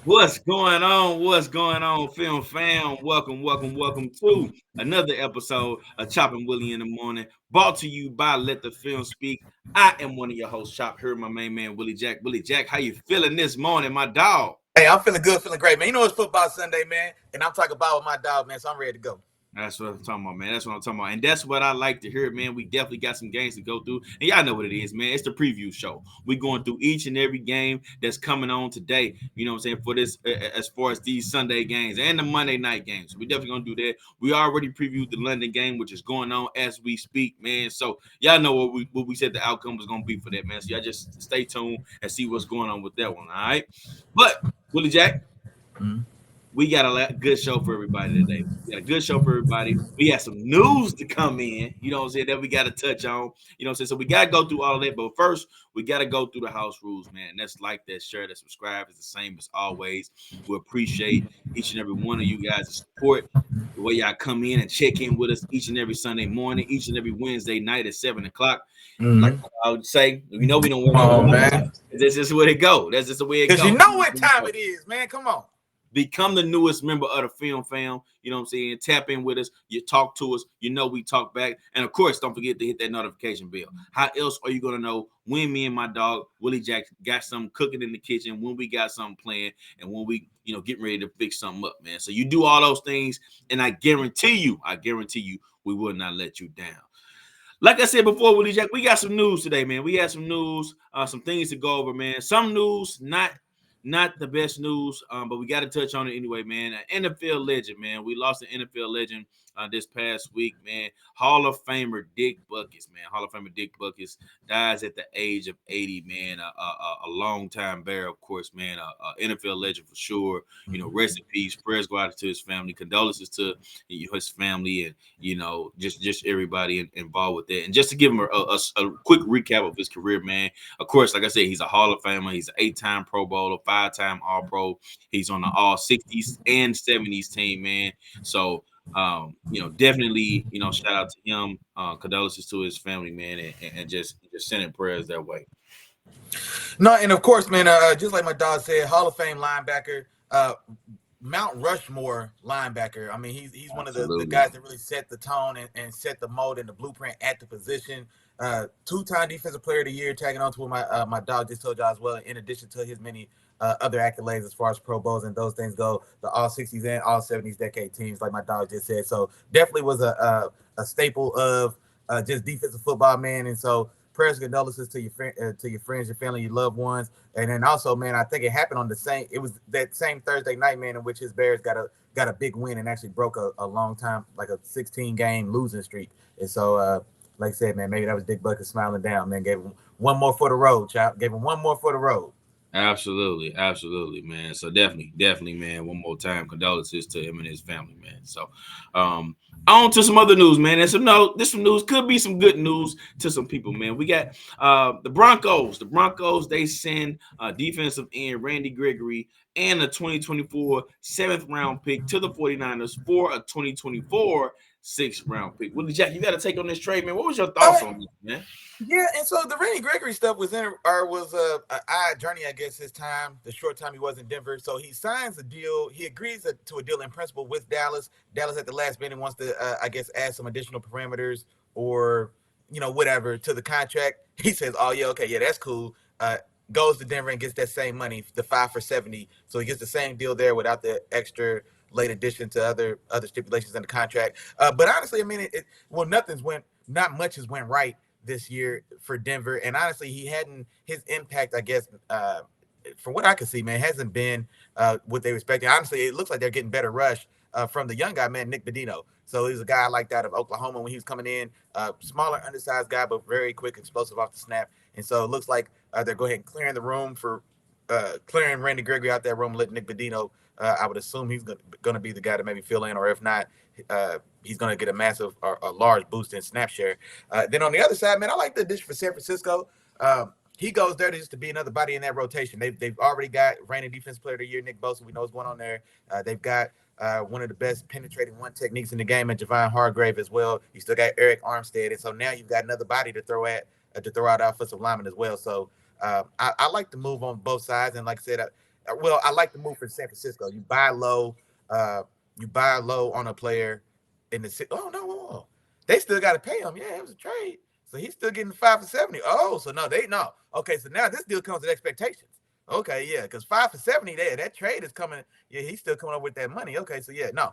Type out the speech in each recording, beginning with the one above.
What's going on? What's going on, film fam? Welcome to another episode of Chopping Willie in the Morning, brought to you by Let the Film Speak. I am one of your hosts, Chop. Here, my main man, Willie Jack. Willie Jack, how you feeling this morning, my dog? Hey, I'm feeling good, feeling great, man. You know it's football Sunday, man, and I'm talking about with my dog, man. So I'm ready to go. That's what I'm talking about, man. That's what I'm talking about. And that's what I like to hear, man. We definitely got some games to go through. And y'all know what it is, man. It's the preview show. We're going through each and every game that's coming on today. You know what I'm saying? For this, as far as these Sunday games and the Monday night games. So we definitely going to do that. We already previewed the London game, which is going on as we speak, man. So y'all know what we said the outcome was going to be for that, man. So y'all just stay tuned and see what's going on with that one, all right? But, Willie Jack, Mhm. we got a good show for everybody today. We got a good show for everybody. We got some news to come in, you know what I'm saying, that we got to touch on. You know what I'm saying? So we got to go through all of that. But first, we got to go through the house rules, man. That's like that, share, that, subscribe. It's the same as always. We appreciate each and every one of you guys' support. The way y'all come in and check in with us each and every Sunday morning, each and every Wednesday night at 7 o'clock. Like Mm-hmm. I would say, we know we don't wear Come no on, glasses. man. That's just where it go. That's just the way it Because you goes. know what time it is, man. Come on. Become the newest member of the film fam. You know what I'm saying? Tap in with us. You talk to us. You know we talk back. And of course, don't forget to hit that notification bell. How else are you going to know when me and my dog, Willie Jack, got something cooking in the kitchen, when we got something playing, and when we, getting ready to fix something up, man. So you do all those things, and I guarantee you, we will not let you down. Like I said before, Willie Jack, we got some news today, man. We had some news, some things to go over, man. Some news, not the best news, but we got to touch on it anyway, man. An NFL legend, man. We lost an NFL legend this past week, man. Hall of Famer Dick Buckus, man. Hall of Famer Dick Buckus dies at the age of 80, man. A long time bear, of course, man. A NFL legend for sure. Rest in peace. Prayers go out to his family. Condolences to his family and just everybody involved with that. And just to give him a quick recap of his career, man. Of course, like I said, he's a Hall of Famer. He's an 8-time Pro Bowler, 5-time All Pro. He's on the All 60s and 70s team, man. So, definitely, shout out to him. Condolences to his family, man, and just sending prayers that way. No, and of course, man, just like my dog said, Hall of Fame linebacker, Mount Rushmore linebacker. I mean, he's one of the Absolutely. guys that really set the tone and set the mold and the blueprint at the position. Two-time Defensive Player of the Year, tagging on to what my dog just told y'all as well. In addition to his many other accolades as far as Pro Bowls and those things go, the All 60s and All 70s decade teams, like my dog just said. So definitely was a staple of just defensive football, man. And so prayers and condolences to your friends, your family, your loved ones. And then also, man, I think it happened on the same. It was that same Thursday night, man, in which his Bears got a big win and actually broke a long time, like a 16 game losing streak. And so, like I said, man, maybe that was Dick Bucket smiling down, man. Gave him one more for the road, chop. Gave him one more for the road. Absolutely, man. So definitely, man. One more time, condolences to him and his family, man. So, um, on to some other news, man. And this some news could be some good news to some people, man. We got the Broncos. The Broncos they send defensive end Randy Gregory and a 2024 seventh round pick to the 49ers for a 2024 sixth round pick. Willie Jack, you got to take on this trade, man. What was your All thoughts right. on this, man? Yeah, and so the Randy Gregory stuff was a odd journey, I guess. His time, the short time he was in Denver, so he signs a deal. He agrees to a deal in principle with Dallas. Dallas at the last minute wants to, I guess, add some additional parameters or whatever to the contract. He says, "Oh yeah, okay, yeah, that's cool." Goes to Denver and gets that same money, the 5 for 70. So he gets the same deal there without the extra late addition to other stipulations in the contract. But honestly, I mean, not much has went right this year for Denver. And honestly, he hadn't his impact, I guess, from what I can see, man, hasn't been what they expected. Honestly, it looks like they're getting better rush from the young guy, man, Nick Bedino. So he's a guy like that of Oklahoma when he was coming in, smaller, undersized guy, but very quick, explosive off the snap. And so it looks like they're going ahead and clearing the room for clearing Randy Gregory out that room, let Nick Bedino. I would assume he's going to be the guy to maybe fill in, or if not, he's going to get a massive or a large boost in snap share. Then on the other side, man, I like the addition for San Francisco. He goes there just to be another body in that rotation. They've already got reigning defense player of the year, Nick Bosa. We know what's going on there. They've got one of the best penetrating one techniques in the game, and Javon Hargrave as well. You still got Eric Armstead, and so now you've got another body to throw out offensive lineman as well. So I like to move on both sides, and like I said, well, I like the move for San Francisco. Uh, you buy low on a player in the. Oh no, they still got to pay him. Yeah, it was a trade, so he's still getting 5 for 70. Oh, so no, they no. Okay, so now this deal comes with expectations. Okay, yeah, because 5 for 70, there that trade is coming. Yeah, he's still coming up with that money. Okay, so yeah, no,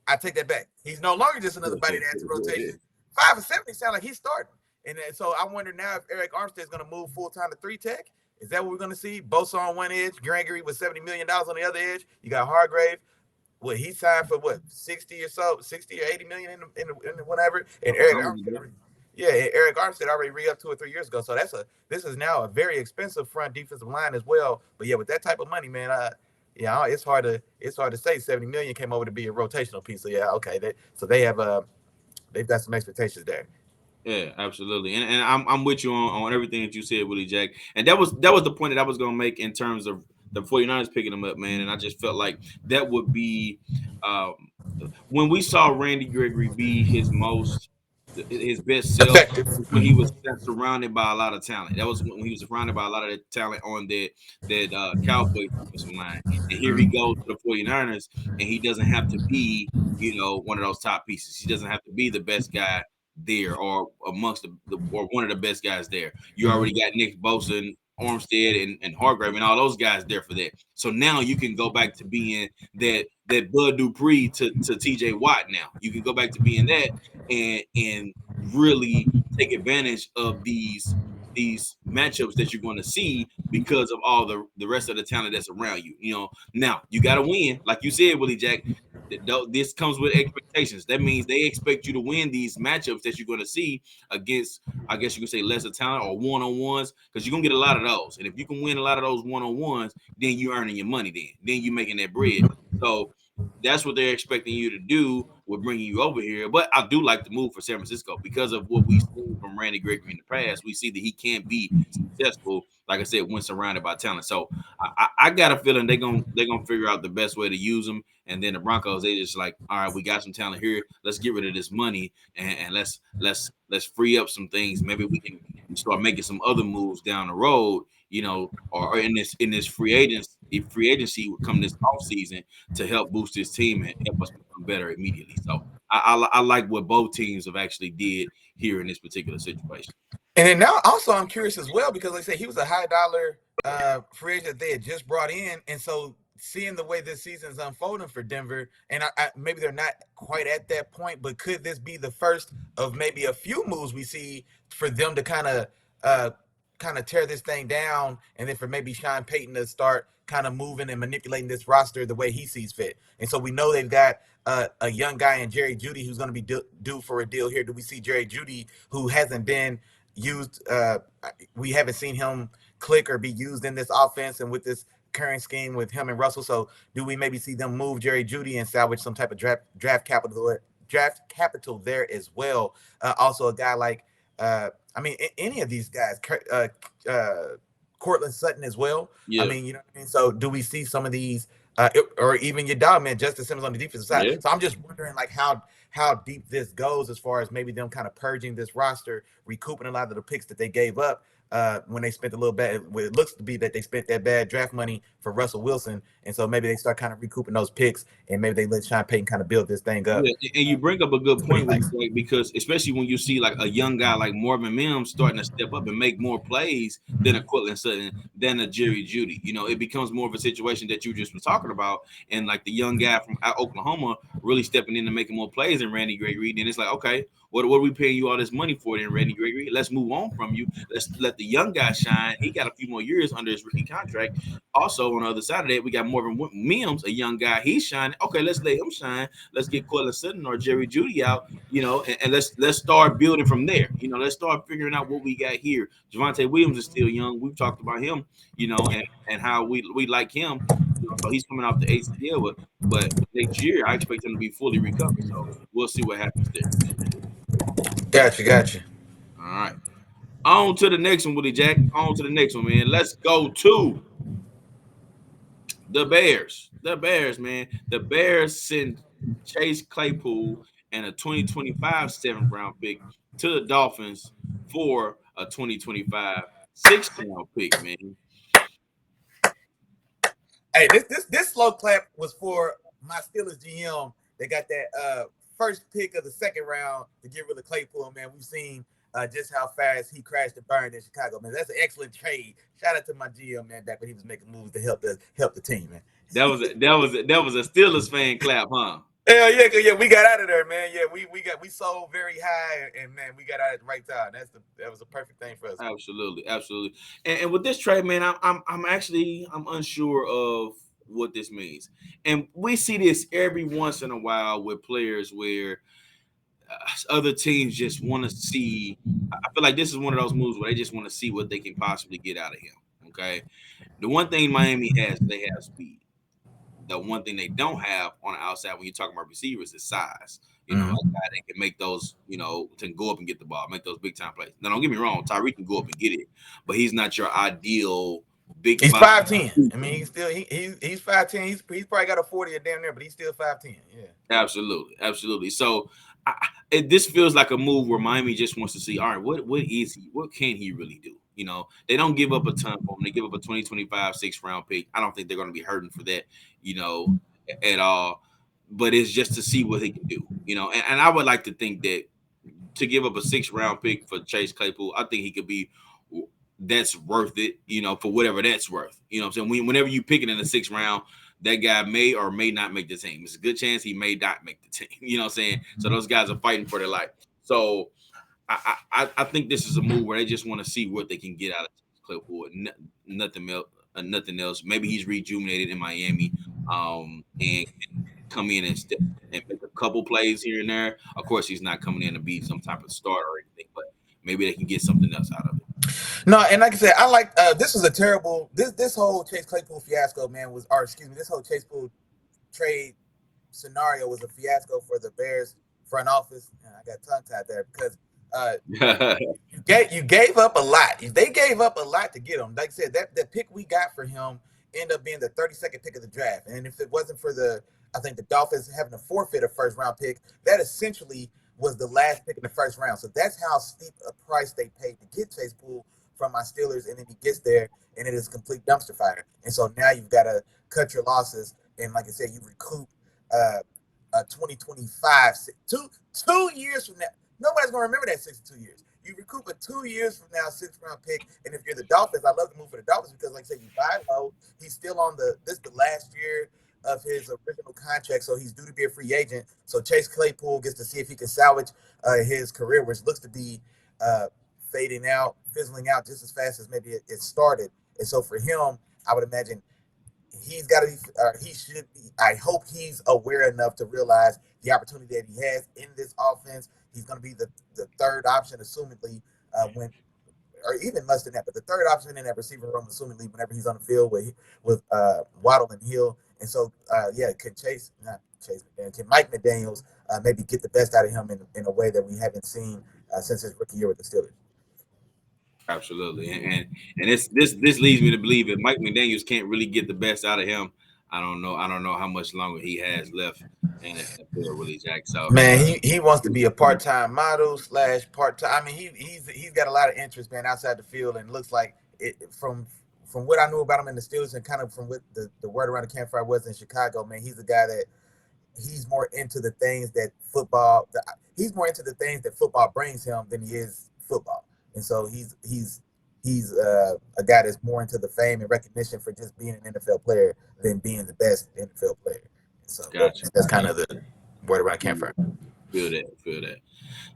I take that back. He's no longer just another body to add to rotation. 5 for 70 sound like he's starting. And so I wonder now if Eric Armstead's going to move full time to 3 tech. Is that what we're going to see? Bosa on one edge, Gregory with $70 million on the other edge. You got Hargrave. What he signed for 60 or so, 60 or 80 million in the whatever. And Eric Armstead, yeah, and Eric Armstead already re-upped 2 or 3 years ago. So this is now a very expensive front defensive line as well. But yeah, with that type of money, man, yeah, it's hard to say 70 million came over to be a rotational piece. So yeah, okay, they've got some expectations there. Yeah, absolutely. And I'm with you on everything that you said, Willie Jack. And that was the point that I was gonna make in terms of the 49ers picking them up, man. And I just felt like that would be um, when we saw Randy Gregory be his best self Effective. was when he was surrounded by a lot of talent. That was when he was surrounded by a lot of that talent on that Cowboys offensive line. And here he goes to the 49ers, and he doesn't have to be, one of those top pieces. He doesn't have to be the best guy there or amongst or one of the best guys there. You already got Nick Bosa and Armstead and Hargrave and all those guys there for that. So now you can go back to being that Bud Dupree to TJ Watt now. You can go back to being that and really take advantage of these matchups that you're going to see because of all the rest of the talent that's around you. Now you got to win, like you said, Willie Jack. This comes with expectations. That means they expect you to win these matchups that you're going to see against, I guess you can say, lesser talent or one-on-ones, because you're going to get a lot of those. And if you can win a lot of those one-on-ones, then you're earning your money then you're making that bread. So that's what they're expecting you to do with bringing you over here. But I do like the move for San Francisco because of what we've seen from Randy Gregory in the past. We see that he can be successful, like I said, when surrounded by talent. So I got a feeling they're gonna figure out the best way to use him. And then the Broncos, they just like, all right, we got some talent here. Let's get rid of this money and let's free up some things. Maybe we can start making some other moves down the road, or in this free agency would come this offseason to help boost this team and help us become better immediately. So I like what both teams have actually did here in this particular situation. And then now also I'm curious as well because like I say he was a high dollar free agent that they had just brought in, and so seeing the way this season is unfolding for Denver, and maybe they're not quite at that point, but could this be the first of maybe a few moves we see for them to kind of tear this thing down, and then for maybe Sean Payton to start kind of moving and manipulating this roster the way he sees fit. And so we know they've got a young guy in Jerry Jeudy who's going to be due for a deal here. Do we see Jerry Jeudy, who hasn't been used? We haven't seen him click or be used in this offense and with this current scheme with him and Russell. So do we maybe see them move Jerry Jeudy and salvage some type of draft capital there as well? Also, a guy like any of these guys, Cortland Sutton as well. Yeah. I mean, you know what I mean? So do we see some of these, or even your dog man, Justin Simmons on the defensive side? Yeah. So I'm just wondering like how deep this goes as far as maybe them kind of purging this roster, recouping a lot of the picks that they gave up when they spent a little bad. It looks to be that they spent that bad draft money for Russell Wilson, and so maybe they start kind of recouping those picks, and maybe they let Sean Payton kind of build this thing up. Yeah, and you bring up a good point because especially when you see like a young guy like Marvin Mims starting to step up and make more plays than a Cortland Sutton, than a Jerry Jeudy, it becomes more of a situation that you just were talking about, and like the young guy from Oklahoma really stepping in and making more plays than Randy Gregory. Then it's like, okay, what are we paying you all this money for then, Randy Gregory? Let's move on from you. Let's let the young guy shine. He got a few more years under his rookie contract. Also, on the other side of that, we got Marvin Mims, a young guy. He's shining. Okay, let's let him shine. Let's get Cortland Sutton or Jerry Jeudy out, and let's start building from there. Let's start figuring out what we got here. Javonte Williams is still young. We've talked about him, and how we like him. So he's coming off the ACL, but next year I expect him to be fully recovered. So we'll see what happens there. Gotcha. All right. On to the next one, Willie Jack. On to the next one, man. Let's go to the Bears. The Bears, man. The Bears send Chase Claypool and a 2025 7th round pick to the Dolphins for a 2025 6th round pick, man. Hey, this slow clap was for my Steelers GM. They got that first pick of the second round to get rid of Claypool. Man, we've seen just how fast he crashed and burned in Chicago. Man, that's an excellent trade. Shout out to my GM, man, back when he was making moves to help the team, man. That was a Steelers fan clap, huh? Yeah, we got out of there, man. Yeah, we sold very high, and man, we got out at the right time. That was a perfect thing for us. Absolutely, absolutely. And with this trade, man, I'm unsure of what this means. And we see this every once in a while with players where other teams just want to see. I feel like this is one of those moves where they just want to see what they can possibly get out of him. Okay, the one thing Miami has, they have speed. The one thing they don't have on the outside when you're talking about receivers is size. You know, a guy that can make those, can go up and get the ball, make those big time plays. Now, don't get me wrong, Tyreek can go up and get it, but he's not your ideal big He's body. 5'10". I mean, he's still he's 5'10". He's probably got a 40 or damn near, but he's still 5'10". Yeah. Absolutely, absolutely. So this feels like a move where Miami just wants to see, all right, what is he? What can he really do? They don't give up a ton for him. They give up a 2025 6th-round pick. I don't think they're going to be hurting for that, at all. But it's just to see what he can do, And I would like to think that to give up a 6th-round pick for Chase Claypool, I think he could be. That's worth it, for whatever that's worth. You know what I'm saying? Whenever you pick it in the 6th round, that guy may or may not make the team. It's a good chance he may not make the team. You know what I'm saying? So those guys are fighting for their life. So I think this is a move where they just want to see what they can get out of Claypool. Nothing else. Nothing else. Maybe he's rejuvenated in Miami, and come in and make a couple plays here and there. Of course, he's not coming in to be some type of starter or anything, but maybe they can get something else out of it. No, and like I said, I like this was a terrible this whole Chase Claypool fiasco, man, this whole Chase Claypool trade scenario was a fiasco for the Bears front office. And I got tongue tied there because you gave up a lot. They gave up a lot to get him. Like I said, that pick we got for him ended up being the 32nd pick of the draft. And if it wasn't for I think the Dolphins having to forfeit a first round pick, that essentially was the last pick in the first round. So that's how steep a price they paid to get Chase Poole from my Steelers, and then he gets there and it is complete dumpster fire. And so now you've got to cut your losses, and like I said, you recoup a 2025 two years from now. Nobody's gonna remember that 62 years. You recoup a 2 years from now 6th-round pick, and if you're the Dolphins, I love to move for the Dolphins because, like I said, you buy low. He's still on this is the last year of his original contract, so he's due to be a free agent. So Chase Claypool gets to see if he can salvage his career, which looks to be fading out, fizzling out just as fast as maybe it started. And so for him, I would imagine he's got to be, he should be, I hope he's aware enough to realize the opportunity that he has in this offense. He's going to be the third option, assumingly, or even less than that, but the third option in that receiver room, assumingly, whenever he's on the field with Waddle and Hill. And so, can Mike McDaniels maybe get the best out of him in a way that we haven't seen since his rookie year with the Steelers? Absolutely, and this leads me to believe that Mike McDaniels can't really get the best out of him. I don't know how much longer he has left in Willie Jack. So man, he wants to be a part-time model / part-time. I mean, he's got a lot of interest, man, outside the field, and looks like it from what I knew about him in the Steelers and kind of from what the word around the campfire was in Chicago. Man, he's a guy that he's more into the things that football. He's more into the things that football brings him than he is football. And so he's a guy that's more into the fame and recognition for just being an NFL player than being the best NFL player. So gotcha. That's kind of the word around campfire. Feel that.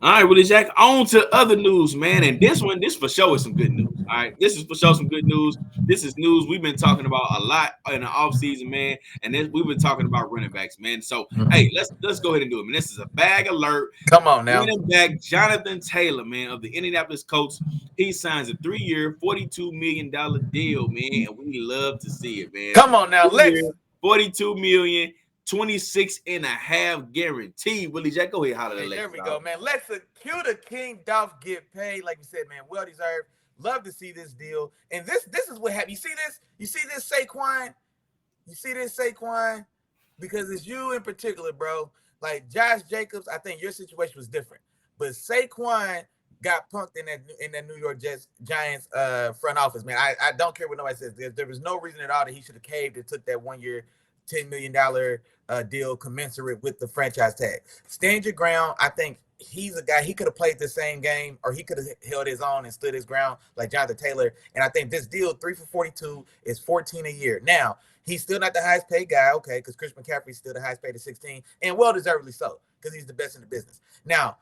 All right, Willie Jack, on to other news, man. And this for sure is some good news. All right, this is for sure some good news. This is news we've been talking about a lot in the offseason, man. And we've been talking about running backs, man. So, hey, let's go ahead and do it, man. This is a bag alert. Come on now. Running back Jonathan Taylor, man, of the Indianapolis Colts. He signs a 3-year, $42 million deal, man. And we love to see it, man. Come on now, let's. $42 million. 26.5 guarantee. Willie Jack, go ahead, holler. There we go, man. Let's cue the King Dolph get paid. Like you said, man, well deserved. Love to see this deal. And this is what happened. You see this? You see this, Saquon? You see this, Saquon? Because it's you in particular, bro. Like Josh Jacobs, I think your situation was different. But Saquon got punked in that New York Giants front office, man. I don't care what nobody says. There was no reason at all that he should have caved and took that 1 year, $10 million deal commensurate with the franchise tag. Stand your ground. I think he's a guy. He could have played the same game, or he could have held his own and stood his ground like Jonathan Taylor. And I think this deal, 3 for 42, is 14 a year. Now he's still not the highest paid guy, okay? Because Chris McCaffrey's still the highest paid at 16, and well deservedly so, because he's the best in the business. Now,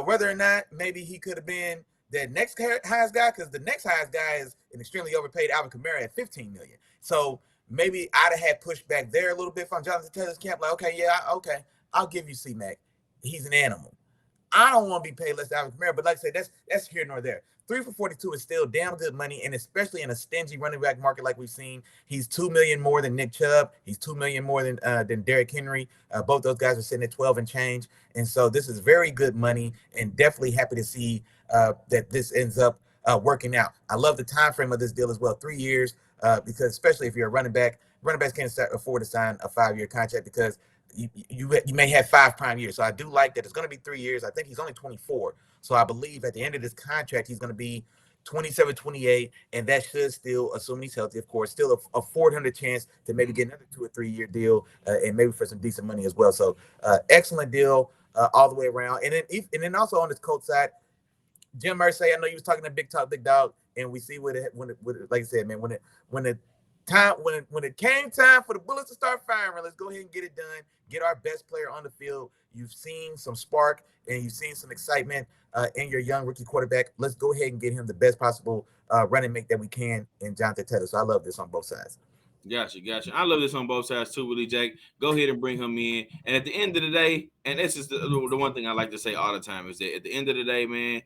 whether or not maybe he could have been the next highest guy, because the next highest guy is an extremely overpaid Alvin Kamara at $15 million. So maybe I'd have had pushback there a little bit from Jonathan Taylor's camp. Like, okay, yeah, okay, I'll give you C-Mac. He's an animal. I don't want to be paid less than Alvin Kamara, but like I said, that's here nor there. 3 for 42 is still damn good money, and especially in a stingy running back market like we've seen. He's $2 million more than Nick Chubb. He's $2 million more than Derrick Henry. Both those guys are sitting at 12 and change, and so this is very good money, and definitely happy to see that this ends up working out. I love the time frame of this deal as well, 3 years, because especially if you're a running backs can't afford to sign a 5-year contract because you may have 5 prime years. So I do like that it's going to be 3 years. I think he's only 24. So I believe at the end of this contract, he's going to be 27, 28, and that should still, assuming he's healthy, of course, still a 400 chance to maybe get another 2 or 3 year deal, and maybe for some decent money as well. So excellent deal all the way around. And then also on this Colts side, Jim Irsay, I know you was talking to Big Talk, Big Dog, and we see when it like I said, man, when it came time for the bullets to start firing, let's go ahead and get it done. Get our best player on the field. You've seen some spark and you've seen some excitement in your young rookie quarterback. Let's go ahead and get him the best possible running mate that we can in Jonathan Taylor. So I love this on both sides. Gotcha. I love this on both sides too, Willie Jack. Go ahead and bring him in. And at the end of the day, and this is the one thing I like to say all the time, is that at the end of the day, man,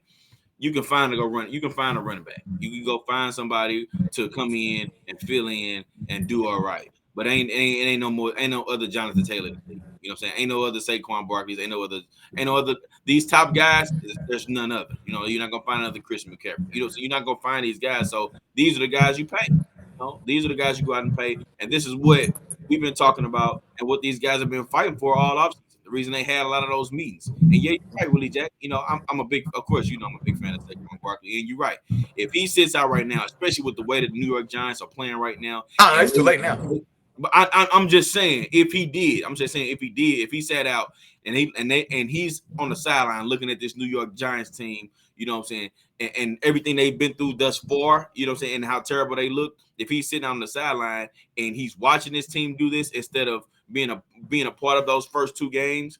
you can find a running back. You can go find somebody to come in and fill in and do all right. But ain't no other Jonathan Taylor. You know what I'm saying? Ain't no other Saquon Barkley's. Ain't no other these top guys. There's none other. You know, you're not gonna find another Christian McCaffrey. You know, so you're not gonna find these guys. So these are the guys you pay. You know, these are the guys you go out and pay. And this is what we've been talking about and what these guys have been fighting for all offseason. The reason they had a lot of those meetings. And yeah, you're right, Willie Jack. You know, I'm a big, of course, you know, I'm a big fan of Saquon Barkley. And you're right. If he sits out right now, especially with the way that the New York Giants are playing right now, it's too late now. But I'm just saying, if he sat out and he's on the sideline looking at this New York Giants team, you know what I'm saying, and everything they've been through thus far, you know what I'm saying, and how terrible they look. If he's sitting on the sideline and he's watching this team do this instead of being a part of those first 2 games,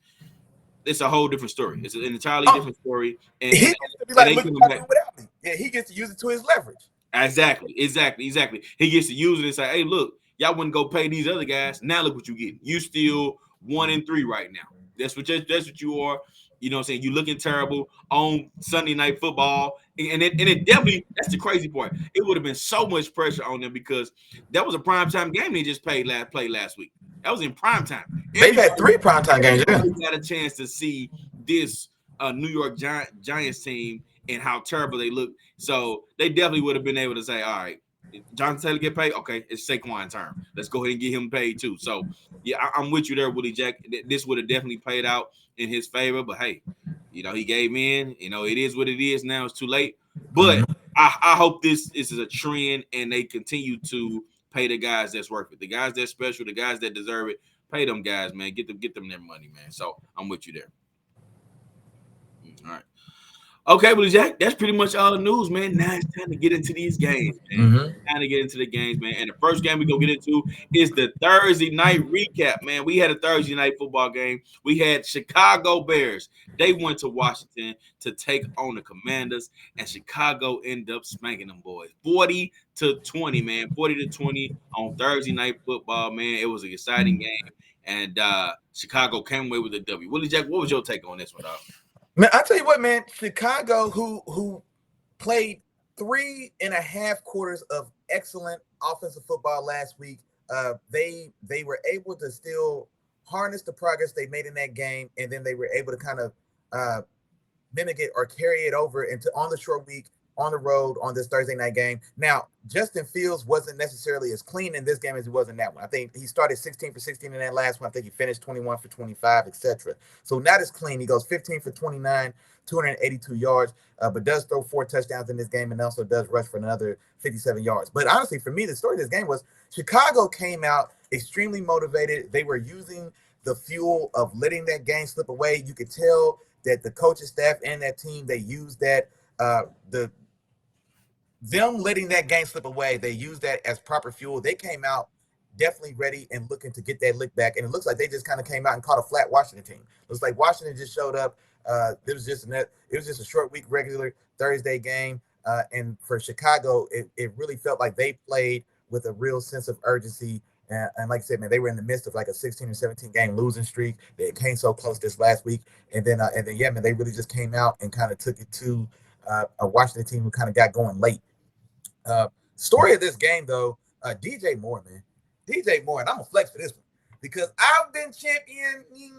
it's a whole different story. It's an entirely different story. And he gets to be like, look what I do without me. Yeah, he gets to use it to his leverage. Exactly. He gets to use it and say, hey, look, y'all wouldn't go pay these other guys. Now look what you get. You still 1-3 right now. That's what you are. You know what I'm saying? You looking terrible on Sunday Night Football. And it definitely, that's the crazy part. It would have been so much pressure on them because that was a primetime game they just played last week. That was in primetime. They've had 3 primetime games. Yeah. Got a chance to see this New York Giants team and how terrible they look. So they definitely would have been able to say, all right, Jonathan Taylor get paid? Okay, it's Saquon's turn. Let's go ahead and get him paid too. So, yeah, I'm with you there, Willie Jack. This would have definitely played out in his favor. But, hey, you know, he gave in. You know, it is what it is now. It's too late. But I hope this is a trend and they continue to pay the guys that's worth it. The guys that's special, the guys that deserve it. Pay them guys, man. Get them their money, man. So, I'm with you there. All right. Okay, well, Jack, that's pretty much all the news, man. Now it's time to get into these games, man. Time to get into the games, man. And the first game we're going to get into is the Thursday night recap, man. We had a Thursday night football game. We had Chicago Bears. They went to Washington to take on the Commanders, and Chicago ended up spanking them boys. 40-20, man. 40-20 on Thursday night football, man. It was an exciting game, and Chicago came away with a W. Willie Jack, what was your take on this one, dog? Man, I tell you what, man, Chicago, who played 3.5 quarters of excellent offensive football last week, they were able to still harness the progress they made in that game, and then they were able to kind of mimic it or carry it over into on the short week on the road on this Thursday night game. Now, Justin Fields wasn't necessarily as clean in this game as he was in that one. I think he started 16 for 16 in that last one. I think he finished 21 for 25, etc. So not as clean. He goes 15 for 29, 282 yards, but does throw 4 touchdowns in this game and also does rush for another 57 yards. But honestly, for me, the story of this game was Chicago came out extremely motivated. They were using the fuel of letting that game slip away. You could tell that the coaching staff and that team, they used that them letting that game slip away, they used that as proper fuel. They came out definitely ready and looking to get that lick back. And it looks like they just kind of came out and caught a flat Washington team. It looks like Washington just showed up. It was just a short week regular Thursday game. And for Chicago, it really felt like they played with a real sense of urgency. And like I said, man, they were in the midst of like a 16 or 17 game losing streak. They came so close this last week. And then yeah, man, they really just came out and kind of took it to a Washington team who kind of got going late. Story of this game, though, DJ Moore, man. DJ Moore, and I'm going to flex for this one because I've been championing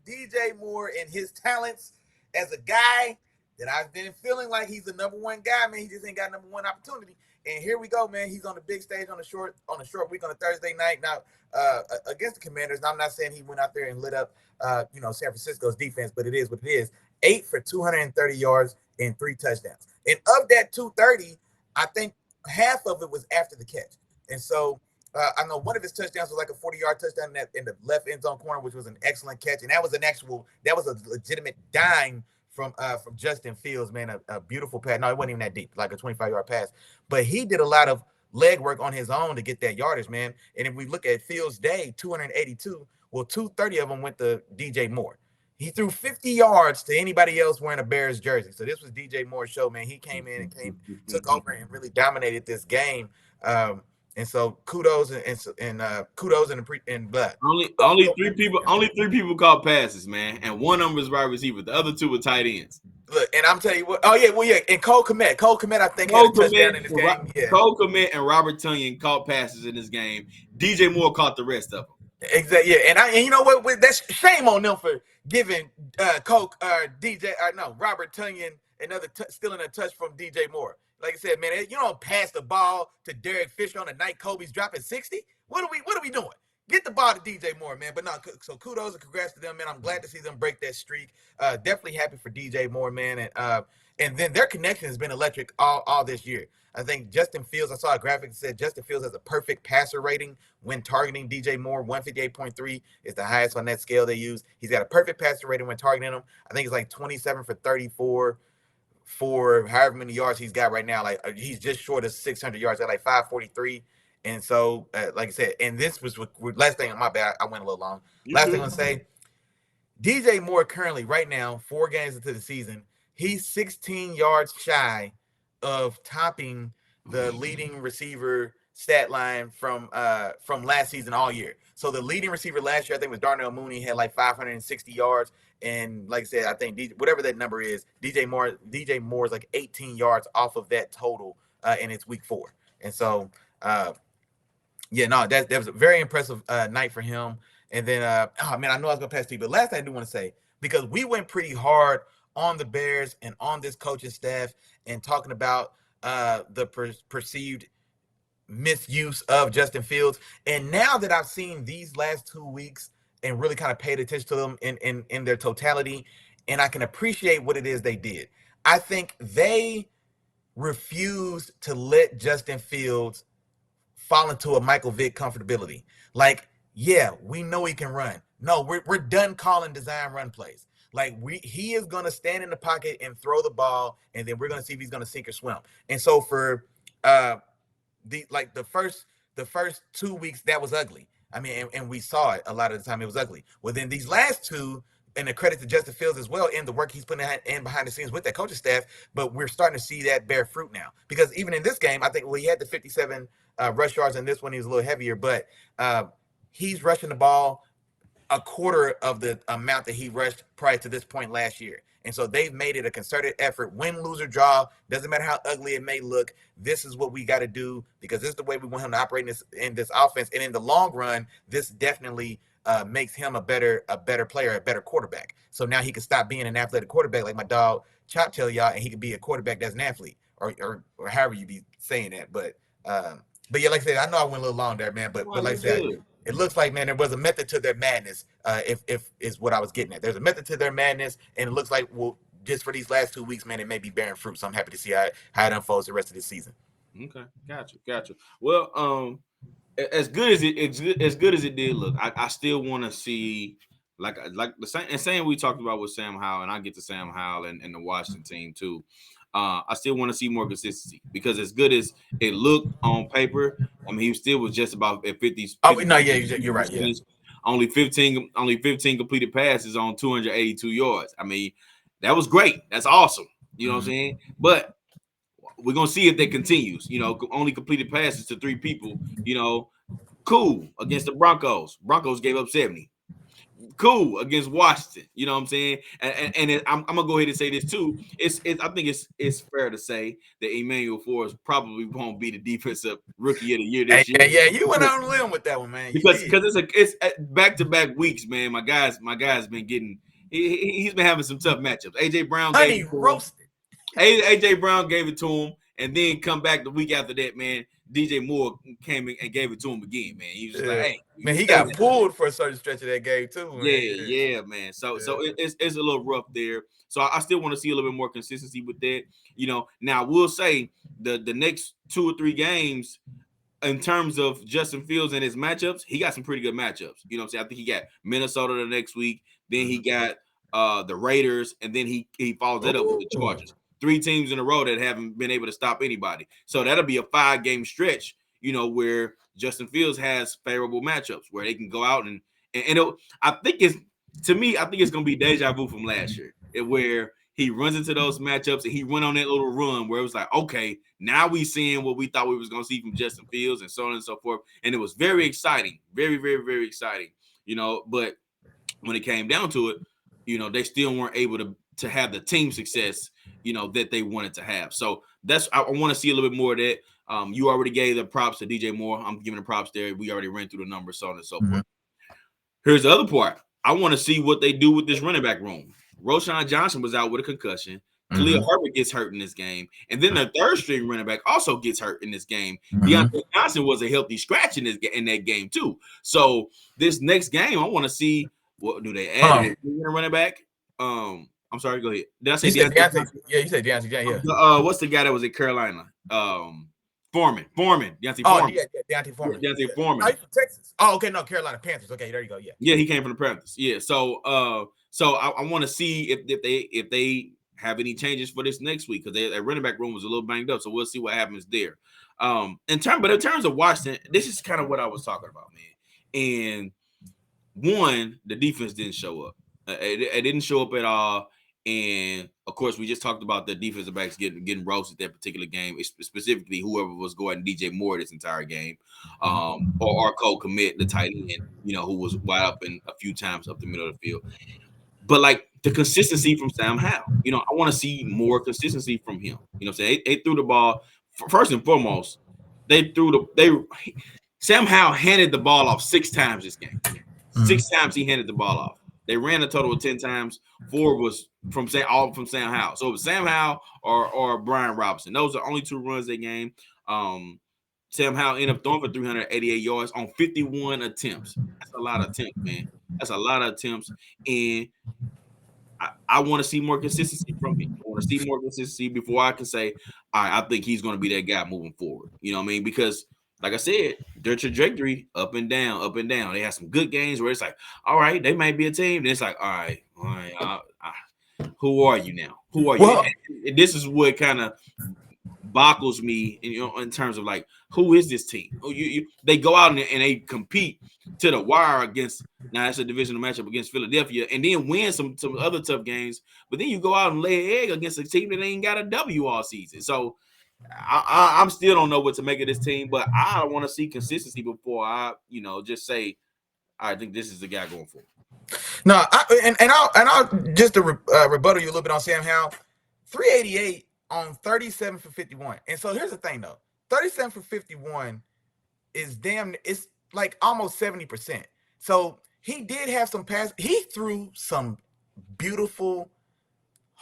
DJ Moore and his talents as a guy that I've been feeling like he's the number one guy, man. He just ain't got number one opportunity. And here we go, man. He's on the big stage on a short week on a Thursday night. Now, against the Commanders, I'm not saying he went out there and lit up, San Francisco's defense, but it is what it is. 8 for 230 yards and 3 touchdowns. And of that 230, I think half of it was after the catch. And so I know one of his touchdowns was like a 40-yard touchdown in the left end zone corner, which was an excellent catch. And that was a legitimate dime from Justin Fields, man, a beautiful pass. No, it wasn't even that deep, like a 25-yard pass. But he did a lot of leg work on his own to get that yardage, man. And if we look at Fields' day, 282, well, 230 of them went to DJ Moore. He threw 50 yards to anybody else wearing a Bears jersey. So this was DJ Moore's show, man. He came in and took over and really dominated this game. And so kudos and kudos and but only three people caught passes, man, and one of them was wide receiver. The other 2 were tight ends. Look, and I'm telling you what. Oh yeah, and Cole Kmet, I think had a touchdown in this game. Yeah. Cole Kmet and Robert Tonyan caught passes in this game. DJ Moore caught the rest of them. Exactly. Yeah, and you know what? That's shame on them for giving Robert Tonyan stealing a touch from DJ Moore. Like I said, man, you don't pass the ball to Derek Fisher on the night Kobe's dropping 60. What are we doing? Get the ball to DJ Moore, man. But no, so kudos and congrats to them, man. I'm glad to see them break that streak. Definitely happy for DJ Moore, man. And then their connection has been electric all this year. I think Justin Fields, I saw a graphic that said Justin Fields has a perfect passer rating when targeting DJ Moore. 158.3 is the highest on that scale they use. He's got a perfect passer rating when targeting him. I think it's like 27 for 34 for however many yards he's got right now. Like he's just short of 600 yards at like 543. And so, like I said, and this was last thing on my bad. I went a little long. Last thing I'm going to say, DJ Moore currently right now, 4 games into the season, he's 16 yards shy of topping the leading receiver stat line from last season all year. So the leading receiver last year, I think, was Darnell Mooney, had like 560 yards. And like I said, I think whatever that number is, DJ Moore's like 18 yards off of that total, and it's week 4. And so, that was a very impressive night for him. And then, I know I was going to pass to you, but last thing I do want to say, because we went pretty hard on the Bears and on this coaching staff and talking about the perceived misuse of Justin Fields. And now that I've seen these last 2 weeks and really kind of paid attention to them in their totality, and I can appreciate what it is they did, I think they refused to let Justin Fields fall into a Michael Vick comfortability. Like, yeah, we know he can run. No, we're done calling design run plays. Like he is going to stand in the pocket and throw the ball, and then we're going to see if he's going to sink or swim. And so for the first 2 weeks, that was ugly. I mean, and we saw it a lot of the time. It was ugly. Well, then these last 2, and the credit to Justin Fields as well in the work he's putting in behind the scenes with that coaching staff. But we're starting to see that bear fruit now, because even in this game, I think he had the 57 rush yards. In this one, he was a little heavier, but he's rushing the ball a quarter of the amount that he rushed prior to this point last year. And so they've made it a concerted effort. Win, lose, or draw, doesn't matter how ugly it may look. This is what we got to do, because this is the way we want him to operate in this offense. And in the long run, this definitely makes him a better player, a better quarterback. So now he can stop being an athletic quarterback like my dog Chop tell y'all, and he could be a quarterback that's an athlete, or however you be saying that. But yeah, like I said, I know I went a little long there, man. But like I said, it looks like, man, there was a method to their madness. If is what I was getting at. There's a method to their madness, and it looks like, well, just for these last 2 weeks, man, it may be bearing fruit. So I'm happy to see how it unfolds the rest of this season. Okay, gotcha. Well, as good as it did look, I still want to see like the same we talked about with Sam Howell, and I get to Sam Howell and the Washington team too. I still want to see more consistency because as good as it looked on paper, I mean he still was just about at 50. Oh no, yeah, you're right. Yeah, only 15 completed passes on 282 yards. I mean that was great. That's awesome. You know what I'm saying? But we're gonna see if that continues. You know, only completed passes to 3 people. You know, cool against the Broncos. Broncos gave up 70. Cool against Washington. You know what I'm saying? I'm gonna go ahead and say this too. I think it's fair to say that Emmanuel Forbes probably won't be the defensive rookie of the year this year. Yeah, you went on a limb with that one, man. Because it's back-to-back weeks, man. My guy's been getting he's been having some tough matchups. AJ Brown gave roasted. AJ Brown gave it to him, and then come back the week after that, man. DJ Moore came in and gave it to him again, man. He was just like, "Hey, man, he got pulled for a certain stretch of that game too." Man. Yeah, man. So it's a little rough there. So I still want to see a little bit more consistency with that. You know, now we'll say the next 2 or 3 games in terms of Justin Fields and his matchups, he got some pretty good matchups. You know what I'm saying? I think he got Minnesota the next week, then he got the Raiders, and then he follows that up with the Chargers. 3 teams in a row that haven't been able to stop anybody. So that'll be a 5-game stretch, you know, where Justin Fields has favorable matchups where they can go out and I think it's going to be deja vu from last year where he runs into those matchups and he went on that little run where it was like, okay, now we seeing what we thought we was going to see from Justin Fields and so on and so forth. And it was very exciting, very, very, very exciting, you know, but when it came down to it, you know, they still weren't able to have the team success, you know, that they wanted to have. So I want to see a little bit more of that. You already gave the props to DJ Moore. I'm giving the props there. We already ran through the numbers, so on and so forth. Here's the other part. I want to see what they do with this running back room. Roschon Johnson was out with a concussion. Khalil Herbert gets hurt in this game. And then the third string running back also gets hurt in this game. Deontay Johnson was a healthy scratch in that game too. So this next game, I want to see what do they add a running back. I'm sorry, go ahead. Did I say Deontay? Yeah, you said Deontay. Yeah. What's the guy that was at Carolina? Foreman. Deontay Foreman. Oh, yeah, Deontay Foreman. Deontay Foreman. From Texas. Oh, okay, no, Carolina Panthers. Okay, there you go. Yeah, he came from the Panthers. Yeah, so I want to see if they have any changes for this next week because their running back room was a little banged up. So we'll see what happens there. In terms of Washington, this is kind of what I was talking about, man. And one, the defense didn't show up. It didn't show up at all. And of course, we just talked about the defensive backs getting roasted that particular game, specifically whoever was guarding DJ Moore this entire game, or Cole Kmet, the tight end, you know, who was wide open a few times up the middle of the field. But like the consistency from Sam Howell, you know, I want to see more consistency from him. You know what I'm saying? They threw the ball first and foremost. Sam Howell handed the ball off 6 times this game. 6 times he handed the ball off. They ran a total of 10 times. 4 was from Sam Howell. So it was Sam Howell or Brian Robinson. Those are the only 2 runs they game. Sam Howell ended up throwing for 388 yards on 51 attempts. That's a lot of attempts, man. That's a lot of attempts. And I want to see more consistency from him. I want to see more consistency before I can say, all right, I think he's going to be that guy moving forward. You know what I mean? Because like I said, their trajectory up and down, up and down. They have some good games where it's like, all right, they might be a team. Then it's like, all right, who are you now? Who are you? And this is what kind of boggles me, you know, in terms of like, who is this team? They go out and they compete to the wire against. Now that's a divisional matchup against Philadelphia, and then win some other tough games. But then you go out and lay an egg against a team that ain't got a W all season. So I'm still don't know what to make of this team, but I want to see consistency before I, you know, just say I think this is the guy going for it. No, I'll just to rebuttal you a little bit on Sam Howell. 388 on 37 for 51. And so here's the thing though. 37 for 51 is it's like almost 70%. So he did have some pass. He threw some beautiful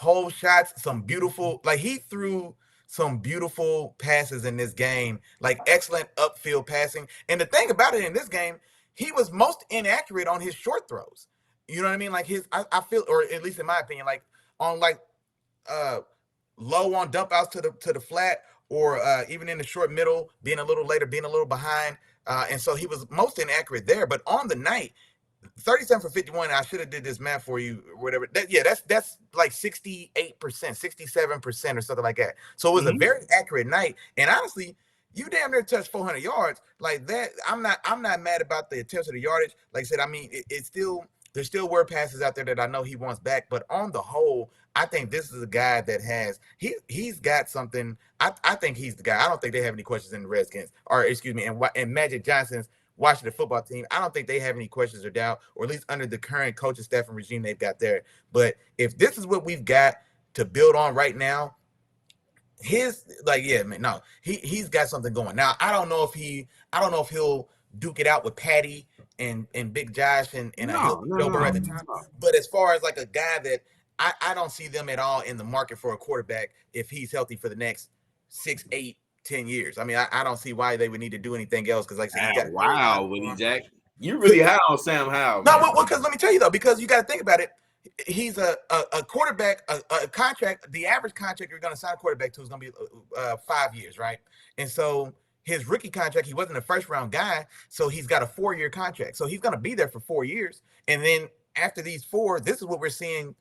hole shots, some beautiful, like he threw some beautiful passes in this game, like excellent upfield passing. And the thing about it in this game, he was most inaccurate on his short throws. You know what I mean? Like I feel, or at least in my opinion, like on like low on dump outs to the flat, or even in the short middle, being a little later, being a little behind. And so he was most inaccurate there. But on the night, 37 for 51. I should have did this math for you or whatever. That's like 68%, 67% or something like that. So it was a very accurate night. And honestly, you damn near touched 400 yards like that. I'm not mad about the attempts of the yardage. Like I said, I mean, it's still, there's still word passes out there that I know he wants back. But on the whole, I think this is a guy that has he's got something. I think he's the guy. I don't think they have any questions in the Redskins, or excuse me, and Magic Johnson's Washington football team. I don't think they have any questions or doubt, or at least under the current coaching staff and regime they've got there. But if this is what we've got to build on right now, he's got something going. Now, I don't know if he'll duke it out with Patty and Big Josh and Joe Burrow at the time. But as far as like a guy that I don't see them at all in the market for a quarterback if he's healthy for the next 6, 8, 10 years. I mean, I don't see why they would need to do anything else, because like I said, Willie Jack, you really high on Sam Howell. No, well, because let me tell you though, because you got to think about it. He's a quarterback, a contract. The average contract you're going to sign a quarterback to is going to be 5 years, right? And so his rookie contract, he wasn't a first round guy, so he's got a 4-year contract. So he's going to be there for 4 years, and then after these 4, this is what we're seeing.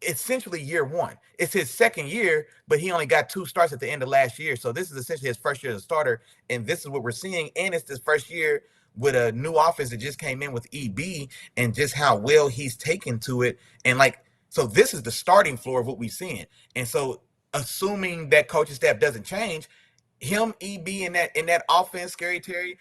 Essentially year 1. It's his second year, but he only got 2 starts at the end of last year. So this is essentially his first year as a starter, and this is what we're seeing. And it's his first year with a new offense that just came in with EB, and just how well he's taken to it. And like, so this is the starting floor of what we've seen. And so assuming that coaching staff doesn't change, him, EB in that offense, Scary Terry,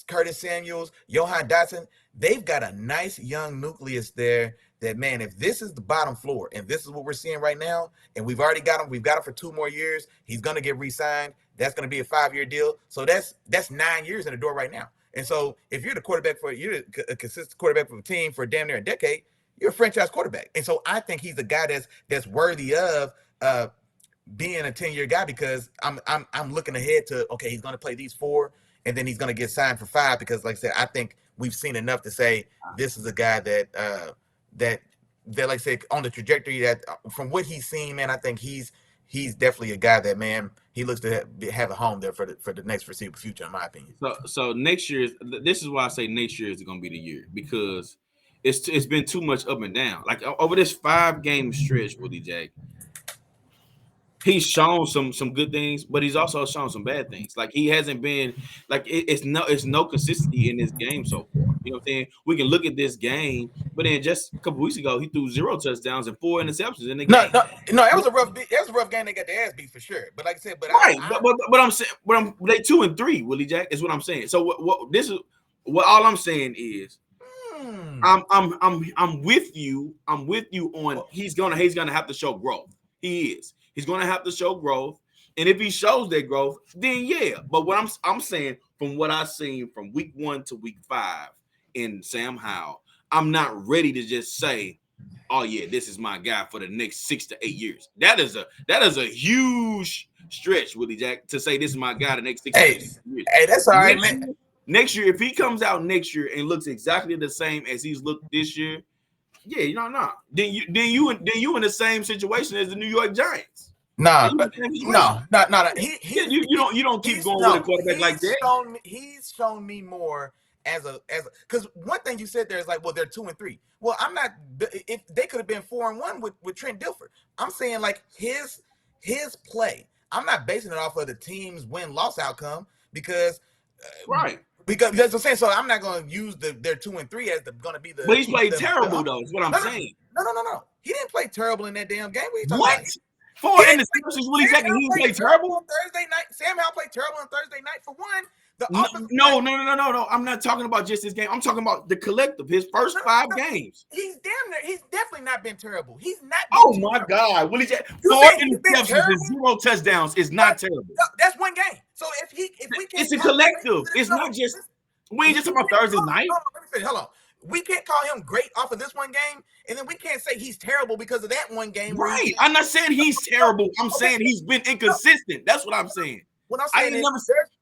Curtis Samuels, Johan Dotson, they've got a nice young nucleus there that, man, if this is the bottom floor and this is what we're seeing right now, and we've already got him for 2 more years, he's going to get re-signed. That's going to be a 5-year deal. So that's 9 years in the door right now. And so if you're a consistent quarterback for a team for damn near a decade, you're a franchise quarterback. And so I think he's a guy that's worthy of being a 10-year guy, because I'm looking ahead to, okay, he's going to play these 4, and then he's going to get signed for 5, because like I said, I think we've seen enough to say this is a guy that like I said, on the trajectory that from what he's seen, man, I think he's definitely a guy that, man, he looks to have a home there for the next foreseeable future, in my opinion. So next year, this is why I say next year is going to be the year, because it's been too much up and down. Like over this 5-game stretch, Willie Jack, he's shown some good things, but he's also shown some bad things. Like he hasn't been like it's no consistency in this game so far. You know what I'm saying? We can look at this game, but then just a couple weeks ago, he threw 0 touchdowns and 4 interceptions in the game. No, it was a rough game. They got their ass beat for sure. But like I said, but I'm saying, they 2 and 3, Willie Jack, is what I'm saying. So what all I'm saying is, I'm with you. I'm with you on he's gonna have to show growth. He is. He's going to have to show growth, and if he shows that growth, then yeah. But what I'm saying, from what I've seen from week 1 to week 5 in Sam Howell, I'm not ready to just say, "Oh yeah, this is my guy for the next 6 to 8 years." That is a huge stretch, Willie Jack, to say this is my guy the next 6 to 8 years. Hey, that's all right, man. Next year, if he comes out next year and looks exactly the same as he's looked this year, yeah, no. Then you in the same situation as the New York Giants. No. You don't keep going with a quarterback like that. He's shown me more as because one thing you said there is like, well, they're 2 and 3. Well, I'm not. If they could have been 4 and 1 with Trent Dilfer, I'm saying like his play. I'm not basing it off of the team's win-loss outcome, because right. Because that's what I'm saying. So I'm not going to use their 2 and 3 as going to be the. But he's played terrible though. Is what I'm saying. No. He didn't play terrible in that damn game. What? 4 interceptions, Willie Jack, and he played terrible on Thursday night. Sam Howell played terrible on Thursday night for one. No. I'm not talking about just this game. I'm talking about the collective. His first 5 games. He's definitely not been terrible. He's not. Oh my God, Willie Jack! 4 interceptions and 0 touchdowns is not terrible. That's one game. So if we can, it's a collective. It's not just. We ain't just talking about Thursday night. Hold on. we can't call him great off of this one game, and then we can't say he's terrible because of that one game. Right. I'm not saying he's terrible. I'm saying he's been inconsistent. That's what I'm saying. What I'm saying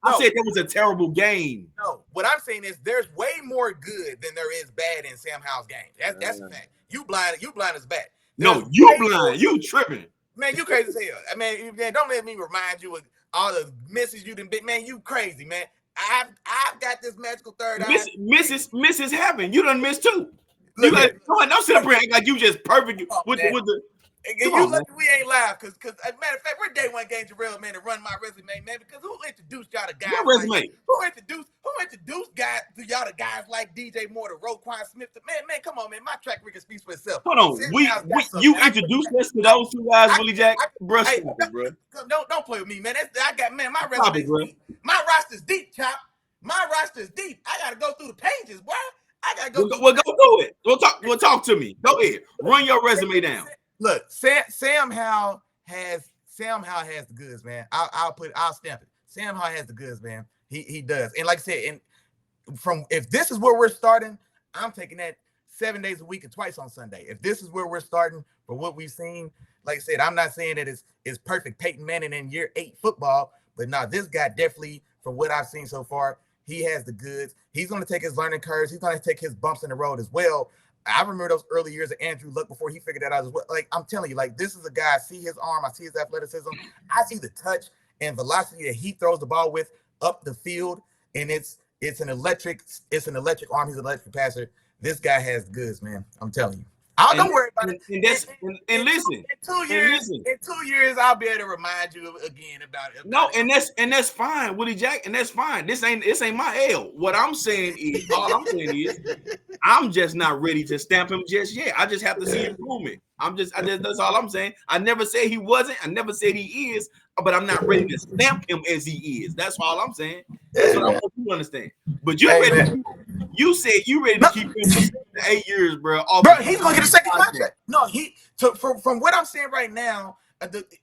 I said that was a terrible game. No, what I'm saying is there's way more good than there is bad in Sam Howell's game. That's a fact. You blind as bat. No, you blind. You tripping. Man, you crazy as hell. I mean, don't let me remind you of all the misses you done been. Man, you crazy, man. I've got this magical third eye. Misses happen. You done missed too. You like, don't sit up here and act like you just perfect with the. And you lucky we ain't live, because as a matter of fact, we're day one game Jarrell, man, to run my resume, man. Because who introduced y'all to guys? Your resume. Who introduced guys to y'all to guys like DJ Moore, to Roquan Smith? Man, come on, man. My track record speaks for itself. Hold on, you introduced us to those two guys, Willie Jack. Bro. Don't play with me, man. My resume. My roster's deep, Chop. My roster's deep. I gotta go through the pages, boy. I gotta go. Well, go through it. We'll talk to me. Go ahead. Run your resume down. Look, Sam Howell has the goods, man. I'll stamp it. Sam Howell has the goods, man. He does. And like I said, if this is where we're starting, I'm taking that 7 days a week and twice on Sunday. If this is where we're starting for what we've seen, like I said, I'm not saying that it's perfect Peyton Manning in year 8 football, but no, this guy definitely, from what I've seen so far, he has the goods. He's going to take his learning curves. He's going to take his bumps in the road as well. I remember those early years of Andrew Luck before he figured that out as well. Like, I'm telling you, like, this is a guy, I see his arm, I see his athleticism, I see the touch and velocity that he throws the ball with up the field, and it's an electric arm. He's an electric passer. This guy has goods, man. I'm telling you. Don't worry about it. And listen. In 2 years, I'll be able to remind you again about it. No, and that's fine, Willie Jack, and that's fine. This ain't my L. What I'm saying is, I'm just not ready to stamp him just yet. I just have to see improvement. That's all I'm saying. I never said he wasn't. I never said he is, but I'm not ready to stamp him as he is. That's all I'm saying. That's what I want you to understand. But you said you ready to keep him for 8 years, bro. Bro, he's gonna get a second contract. No, from what I'm saying right now,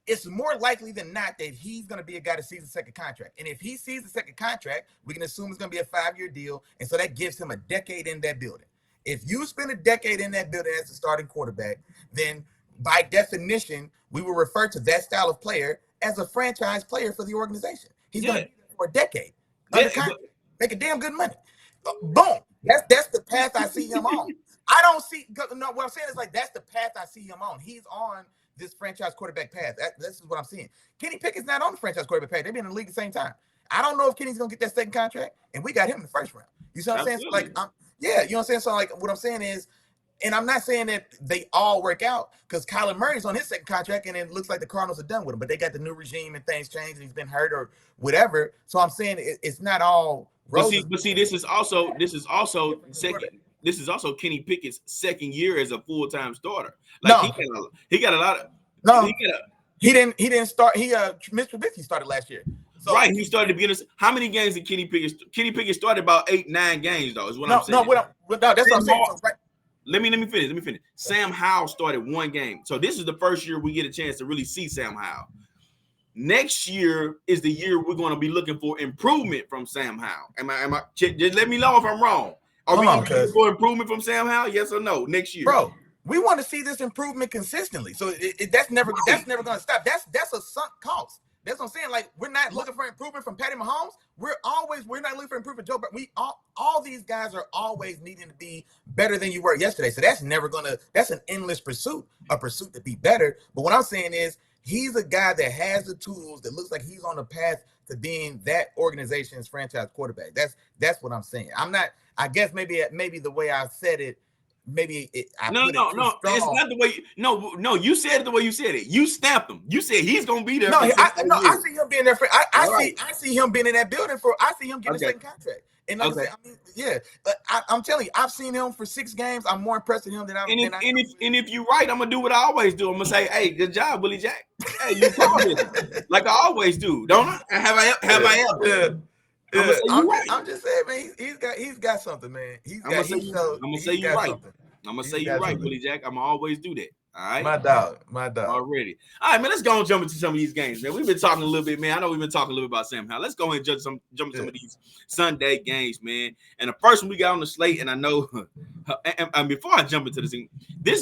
it's more likely than not that he's going to be a guy that sees a second contract. And if he sees a second contract, we can assume it's going to be a 5-year deal. And so that gives him a decade in that building. If you spend a decade in that building as a starting quarterback, then by definition, we will refer to that style of player as a franchise player for the organization. He's going to be there for a decade. Make a damn good money. Boom. That's the path I see him on. I don't see what I'm saying is like that's the path I see him on. He's on this franchise quarterback path. This is what I'm seeing. Kenny Pickett's not on the franchise quarterback path. They've been in the league at the same time. I don't know if Kenny's gonna get that second contract, and we got him in the first round. You see what I'm saying? So like, you know what I'm saying? So like, what I'm saying is, and I'm not saying that they all work out because Kyler Murray's on his second contract, and it looks like the Cardinals are done with him. But they got the new regime and things changed, and he's been hurt or whatever. So I'm saying it's not all roses. But see, this is also second. This is also Kenny Pickett's second year as a full-time starter. Like he got a lot of. No, he didn't start. Mr. Trubisky started last year. So, right, he started to begin. How many games did Kenny Pickett? Kenny Pickett started about 8-9 games though. Is what I'm saying. No, that's what I'm saying. So, right. Let me finish. Sam Howell started 1 game, so this is the first year we get a chance to really see Sam Howell. Next year is the year we're going to be looking for improvement from Sam Howell. Am I? Just let me know if I'm wrong. Are we looking for improvement from Sam Howell? Yes or no? Next year, bro. We want to see this improvement consistently. So that's never going to stop. That's a sunk cost. That's what I'm saying. Like, we're not looking for improvement from Patty Mahomes. We're not looking for improvement from Joe. But all these guys are always needing to be better than you were yesterday. So that's an endless pursuit, a pursuit to be better. But what I'm saying is he's a guy that has the tools that looks like he's on the path to being that organization's franchise quarterback. That's what I'm saying. I'm not, I guess maybe the way I said it, maybe it's not the way you said it the way you said it. You stamped him. You said he's gonna be there. I see him being there for I see him being in that building I see him getting a second contract. And I'm telling you, I've seen him for 6 games. I'm more impressed with him than if you're right, I'm gonna do what I always do. I'm gonna say, hey, good job, Willie Jack. Hey, you promised like I always do, don't I? Have I ever? I'm just saying, man. He's got something, man. I'm gonna say you're right. I'm gonna say you're right, Willie Jack. I'm gonna always do that. All right. My dog. My dog. Already. All right, man. Let's go and jump into some of these games, man. We've been talking a little bit, man. I know we've been talking a little bit about Sam Howell. Let's go ahead and jump into some of these Sunday games, man. And the first one we got on the slate, and I know, and before I jump into this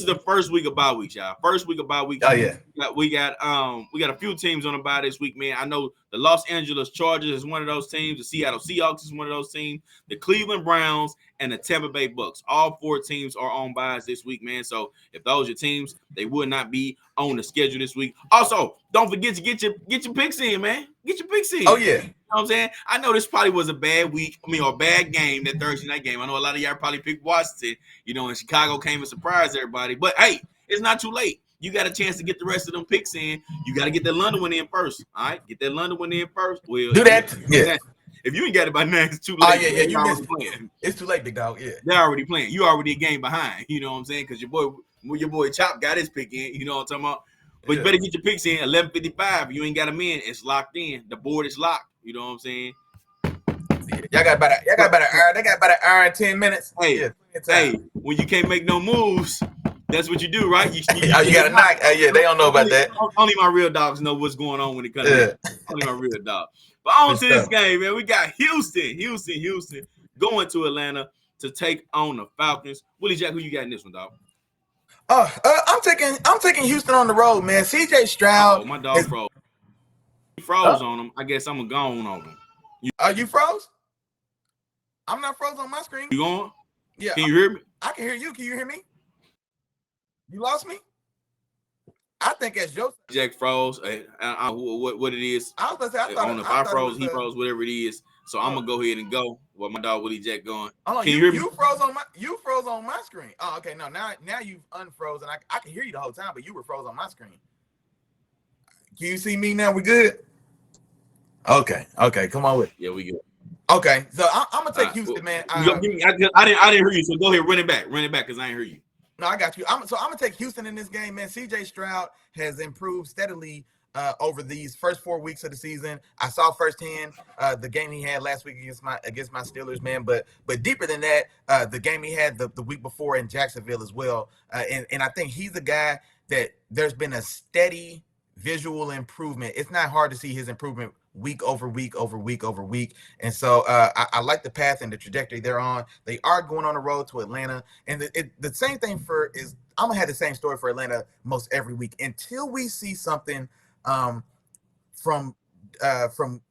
is the first week of bye week, y'all. First week of bye week. Oh yeah. We got a few teams on the bye this week, man. I know the Los Angeles Chargers is one of those teams. The Seattle Seahawks is one of those teams. The Cleveland Browns and the Tampa Bay Bucks. All four teams are on byes this week, man. So if those are your teams, they would not be on the schedule this week. Also, don't forget to get your picks in, man. Get your picks in. Oh yeah. You know what I'm saying? I know this probably was a bad week. Or a bad game, that Thursday night game. I know a lot of y'all probably picked Washington, and Chicago came and surprised everybody. But hey, it's not too late. You got a chance to get the rest of them picks in. You got to get that London one in first. All right? Get that London one in first. Well, do that. Yeah. If you ain't got it by now, it's too late. Oh yeah. You missed playing. It's too late, big dog. Yeah. They're already playing. You already a game behind. You know what I'm saying? Because your boy Chop got his pick in. You know what I'm talking about? But you better get your picks in. 11:55. If you ain't got them in, it's locked in. The board is locked. You know what I'm saying? Y'all got about an hour. They got about an hour and 10 minutes. Hey, when you can't make no moves, that's what you do, right? You got to knock. Yeah, they don't know about that. Only my real dogs know what's going on when it comes to only my real dog. But on to this game, man. We got Houston going to Atlanta to take on the Falcons. Willie Jack, who you got in this one, dog? I'm taking Houston on the road, man. CJ Stroud. Oh, my dog froze. He froze on him. I guess I'm going on him. You froze? I'm not froze on my screen. You going? Yeah. Can you hear me? I can hear you. Can you hear me? You lost me? I think that's Joe. Jack froze. What it is. I was going to say, I don't know if I froze, he froze, whatever it is. So I'm gonna go ahead and go. Well, my dog Willie Jack going. Can you hear me? You froze on my screen. Oh, okay. No, now you've unfrozen. I can hear you the whole time, but you were froze on my screen. Can you see me now? We good? Okay. Come on with it. Yeah, we good. Okay, so I'm gonna take Houston, man. I didn't hear you, so go ahead, run it back, because I ain't hear you. No, I got you. I'm gonna take Houston in this game, man. CJ Stroud has improved steadily over these first 4 weeks of the season. I saw firsthand the game he had last week against my Steelers, man. But deeper than that, the game he had the week before in Jacksonville as well. And I think he's a guy that there's been a steady visual improvement. It's not hard to see his improvement week over week. And so I like the path and the trajectory they're on. They are going on the road to Atlanta. And the same thing I'm going to have the same story for Atlanta most every week until we see something from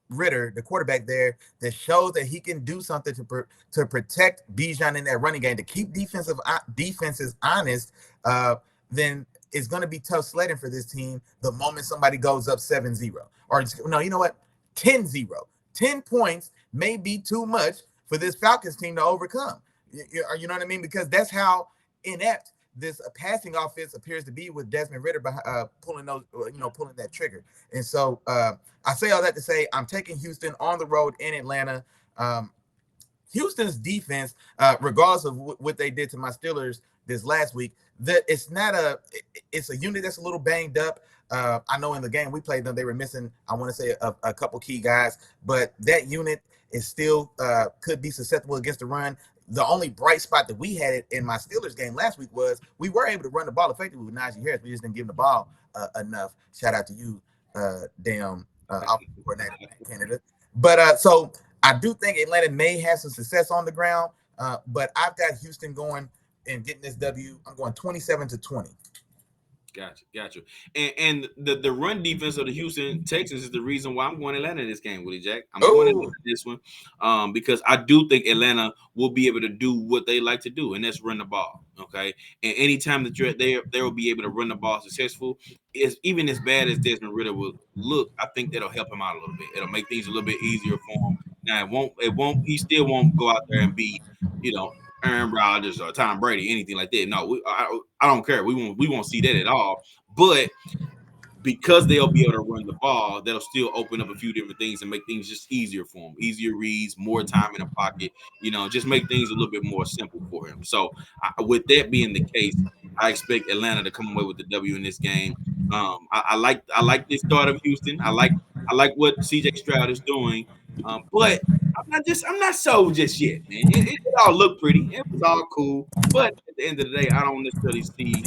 Ritter, the quarterback there, that shows that he can do something to protect Bijan in that running game, to keep defenses honest. Then it's going to be tough sledding for this team the moment somebody goes up 7-0. Or no, you know what? 10-0. 10 points may be too much for this Falcons team to overcome. You know what I mean? Because that's how inept this passing offense appears to be with Desmond Ritter pulling that trigger. And so I say all that to say I'm taking Houston on the road in Atlanta. Houston's defense, regardless of what they did to my Steelers this last week, that it's a unit that's a little banged up. I know in the game we played them, they were missing, I want to say, a couple key guys, but that unit is still could be susceptible against the run. The only bright spot that we had in my Steelers game last week was we were able to run the ball effectively with Najee Harris. We just didn't give him the ball enough. Shout out to you, offensive coordinator in Canada. But so I do think Atlanta may have some success on the ground, but I've got Houston going and getting this W. I'm going 27-20. Gotcha. And the run defense of the Houston Texans is the reason why I'm going Atlanta in this game, Willie Jack. I'm going Atlanta in this one because I do think Atlanta will be able to do what they like to do, and that's run the ball. Okay, and anytime that you're there, they will be able to run the ball successful. Is even as bad as Desmond Ritter will look, I think that'll help him out a little bit. It'll make things a little bit easier for him. Now it won't. He still won't go out there and be, Aaron Rodgers or Tom Brady, anything like that. No, I don't care. We won't see that at all. But because they'll be able to run the ball, that'll still open up a few different things and make things just easier for him. Easier reads, more time in the pocket, just make things a little bit more simple for him. So with that being the case, I expect Atlanta to come away with the W in this game. I like this start of Houston. I like what CJ Stroud is doing. But I'm not sold just yet, man. It all looked pretty. It was all cool. But at the end of the day, I don't necessarily see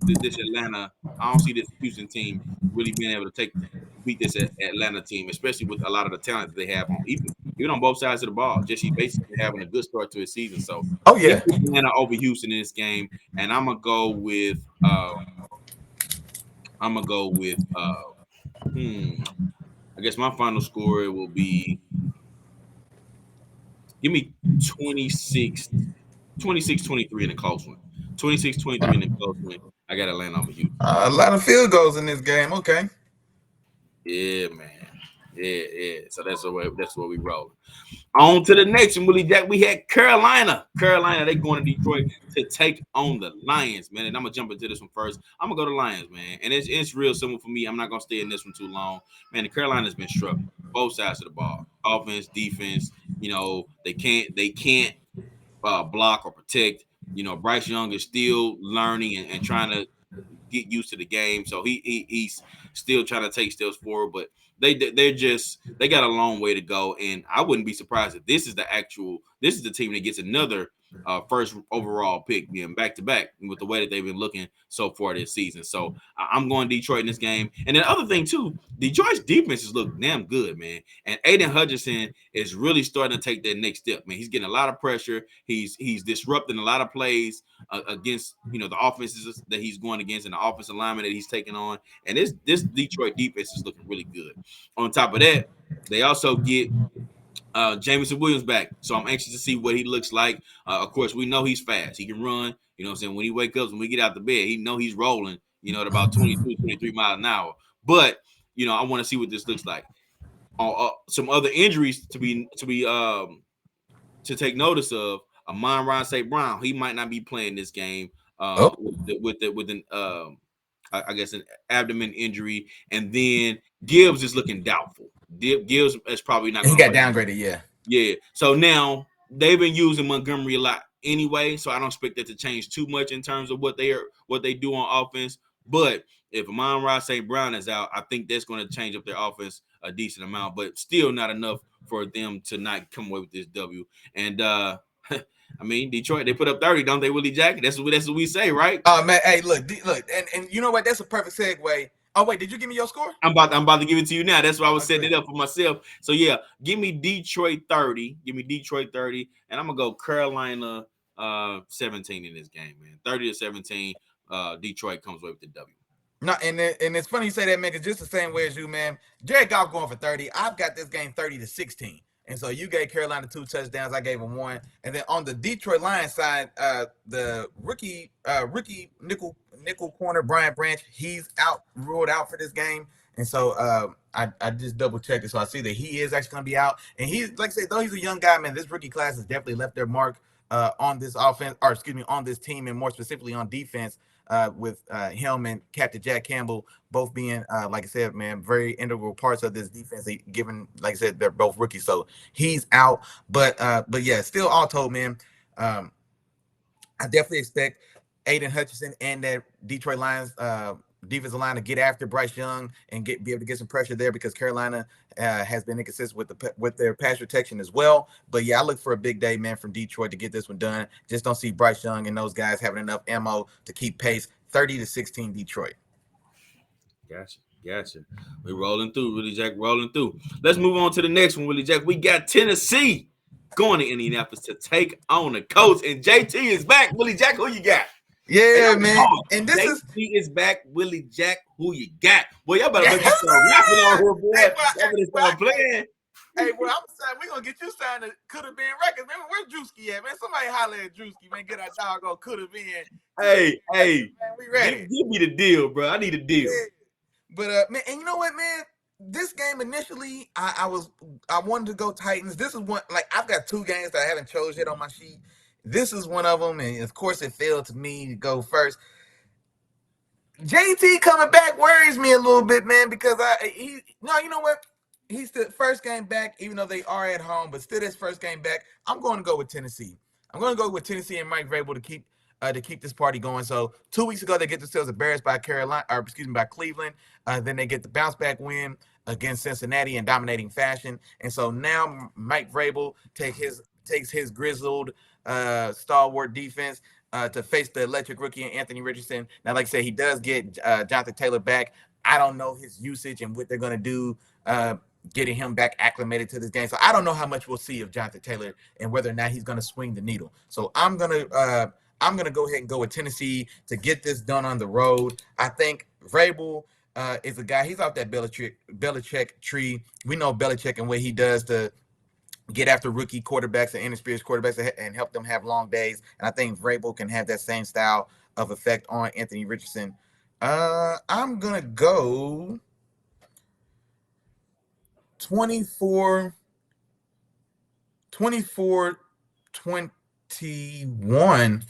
This Atlanta, I don't see this Houston team really being able to beat this Atlanta team, especially with a lot of the talent that they have on even on both sides of the ball. Jesse basically having a good start to his season. So Oh give yeah. me Atlanta over Houston in this game, and I'm gonna go with I guess my final score will be give me 26, 26-23 in a close one. 26-23 in a close one. I got Atlanta over Houston. A lot of field goals in this game. Okay. Yeah, man. Yeah. So that's where we roll. On to the next one, Willie Jack. We had Carolina. Carolina, they going to Detroit to take on the Lions, man. And I'm gonna jump into this one first. I'm gonna go to Lions, man. And it's real simple for me. I'm not gonna stay in this one too long. Man, the Carolina's been struggling. Both sides of the ball. Offense, defense, they can't block or protect. Bryce Young is still learning and trying to get used to the game. So he's still trying to take steps forward, but they got a long way to go. And I wouldn't be surprised if this is the team that gets another first overall pick, being back to back with the way that they've been looking so far this season. So I'm going Detroit in this game. And the other thing too, Detroit's defenses look damn good, man. And Aiden Hutchinson is really starting to take that next step, man. He's getting a lot of pressure. He's disrupting a lot of plays against the offenses that he's going against and the offensive lineman that he's taking on. And this Detroit defense is looking really good. On top of that, they also get Jameson Williams back. So I'm anxious to see what he looks like. Of course, we know he's fast. He can run. You know what I'm saying? When he wakes up, when we get out the bed, he's rolling, at about 22, 23 miles an hour. But, I want to see what this looks like. Some other injuries to take notice of. Amon-Ra St. Brown, he might not be playing this game Oh. with an I guess an abdomen injury, and then Gibbs is looking doubtful. Gibbs is probably not He going to got play. downgraded. Yeah. Yeah. So now they've been using Montgomery a lot anyway, so I don't expect that to change too much in terms of what they do on offense. But if Amon-Ra St. Brown is out, I think that's going to change up their offense a decent amount, but still not enough for them to not come away with this W. And I mean, Detroit, they put up 30, don't they, Willie Jack? That's what we say, right? Oh man, hey, look, and you know what? That's a perfect segue. Oh wait, did you give me your score? I'm about to give it to you now. That's why I was setting it up for myself. So yeah, give me Detroit 30. Give me Detroit 30, and I'm gonna go Carolina 17 in this game, man. 30-17. Detroit comes away with the W. No, and it's funny you say that, man, because just the same way as you, man. Jared Goff going for 30. I've got this game 30-16. And so you gave Carolina 2 touchdowns. I gave them 1. And then on the Detroit Lions side, the rookie nickel corner Brian Branch, he's ruled out for this game. And so I just double checked it. So I see that he is actually going to be out. And he's, like I said, though he's a young guy, man, this rookie class has definitely left their mark on this offense, or excuse me, on this team, and more specifically on defense. With him and Captain Jack Campbell both being, like I said, man, very integral parts of this defense. Given, like I said, they're both rookies, so he's out. But yeah, still all told, man, I definitely expect Aiden Hutchinson and that Detroit Lions defensive line to get after Bryce Young and be able to get some pressure there, because Carolina has been inconsistent with their pass protection as well. But yeah, I look for a big day, man, from Detroit to get this one done. Just don't see Bryce Young and those guys having enough ammo to keep pace. 30-16 Detroit. Gotcha. We're rolling through, Willie Jack, rolling through. Let's move on to the next one, Willie Jack. We got Tennessee going to Indianapolis to take on the Colts, and JT is back. Willie Jack, who you got? Yeah, man. And this is back. Willie Jack, who you got? Well, y'all better make you start rapping on here, boy. Y'all better start playing. Hey, well, I'm saying we're gonna get you signed to Could Have Been Records. Man, where's Drewski at, man? Somebody holler at Drewski, man. Get our dog on Could Have Been. Hey, man, we ready. Give me the deal, bro. I need a deal. Yeah. But man, and you know what, man? This game initially, I wanted to go Titans. This is one, like, I've got 2 games that I haven't chose yet on my sheet. This is one of them, and of course it failed to me to go first. JT coming back worries me a little bit, man, because you know what? He's the first game back, even though they are at home, but still his first game back. I'm going to go with Tennessee. I'm going to go with Tennessee and Mike Vrabel to keep this party going. So 2 weeks ago, they get themselves embarrassed by by Cleveland. Then they get the bounce back win against Cincinnati in dominating fashion. And so now Mike Vrabel takes his grizzled stalwart defense to face the electric rookie and Anthony Richardson. Now, like I said, he does get Jonathan Taylor back. I don't know his usage and what they're going to do getting him back acclimated to this game. So I don't know how much we'll see of Jonathan Taylor and whether or not he's going to swing the needle. So I'm gonna go ahead and go with Tennessee to get this done on the road. I think Vrabel is a guy. He's off that Belichick tree. We know Belichick and what he does to get after rookie quarterbacks and inexperienced quarterbacks and help them have long days. And I think Vrabel can have that same style of effect on Anthony Richardson. I'm gonna go 24, 24, 21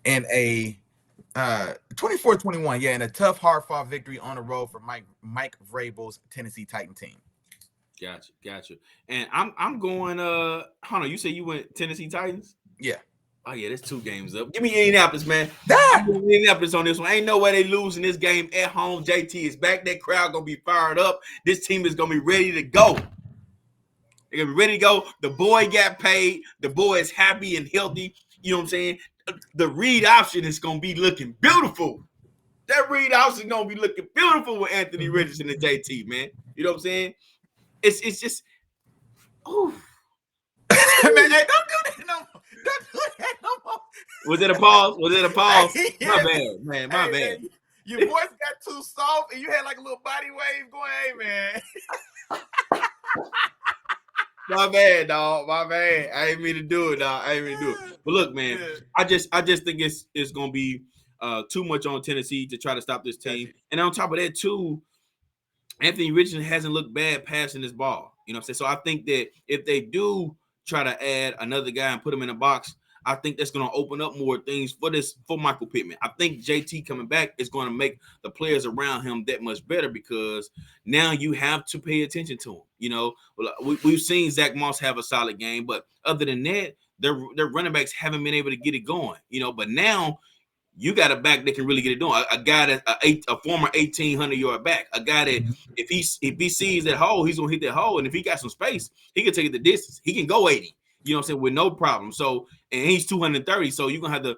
and a 24-21, yeah, and a tough, hard-fought victory on the road for Mike Vrabel's Tennessee Titan team. Gotcha. And I'm going. Hold on. You say you went Tennessee Titans? Yeah. Oh yeah, that's 2 games up. Give me Indianapolis, man. Indianapolis on this one. Ain't no way they lose in this game at home. JT is back. That crowd gonna be fired up. This team is gonna be ready to go. They're gonna be ready to go. The boy got paid. The boy is happy and healthy. You know what I'm saying? The read option is gonna be looking beautiful. That read option is gonna be looking beautiful with Anthony Richardson and JT, man. You know what I'm saying? It's just, oh man, hey, don't do that no more. Don't do that no more. Was it a pause? Hey, yeah, My bad, man. My bad. Man, your voice got too soft and you had like a little body wave going, hey man. My bad, dog. My bad. I ain't mean to do it, dog. But look, man, I just think it's gonna be too much on Tennessee to try to stop this team. And on top of that, too, Anthony Richardson hasn't looked bad passing this ball. You know what I'm saying? So I think that if they do try to add another guy and put him in a box, I think that's going to open up more things for Michael Pittman. I think JT coming back is going to make the players around him that much better because now you have to pay attention to him. You know, we've seen Zach Moss have a solid game, but other than that, their running backs haven't been able to get it going. You know, but now you got a back that can really get it done. A guy that a former 1,800-yard back, a guy that if he sees that hole, he's gonna hit that hole, and if he got some space, he can take it the distance. He can go 80. You know what I'm saying, with no problem. So, and he's 230. So you're gonna have to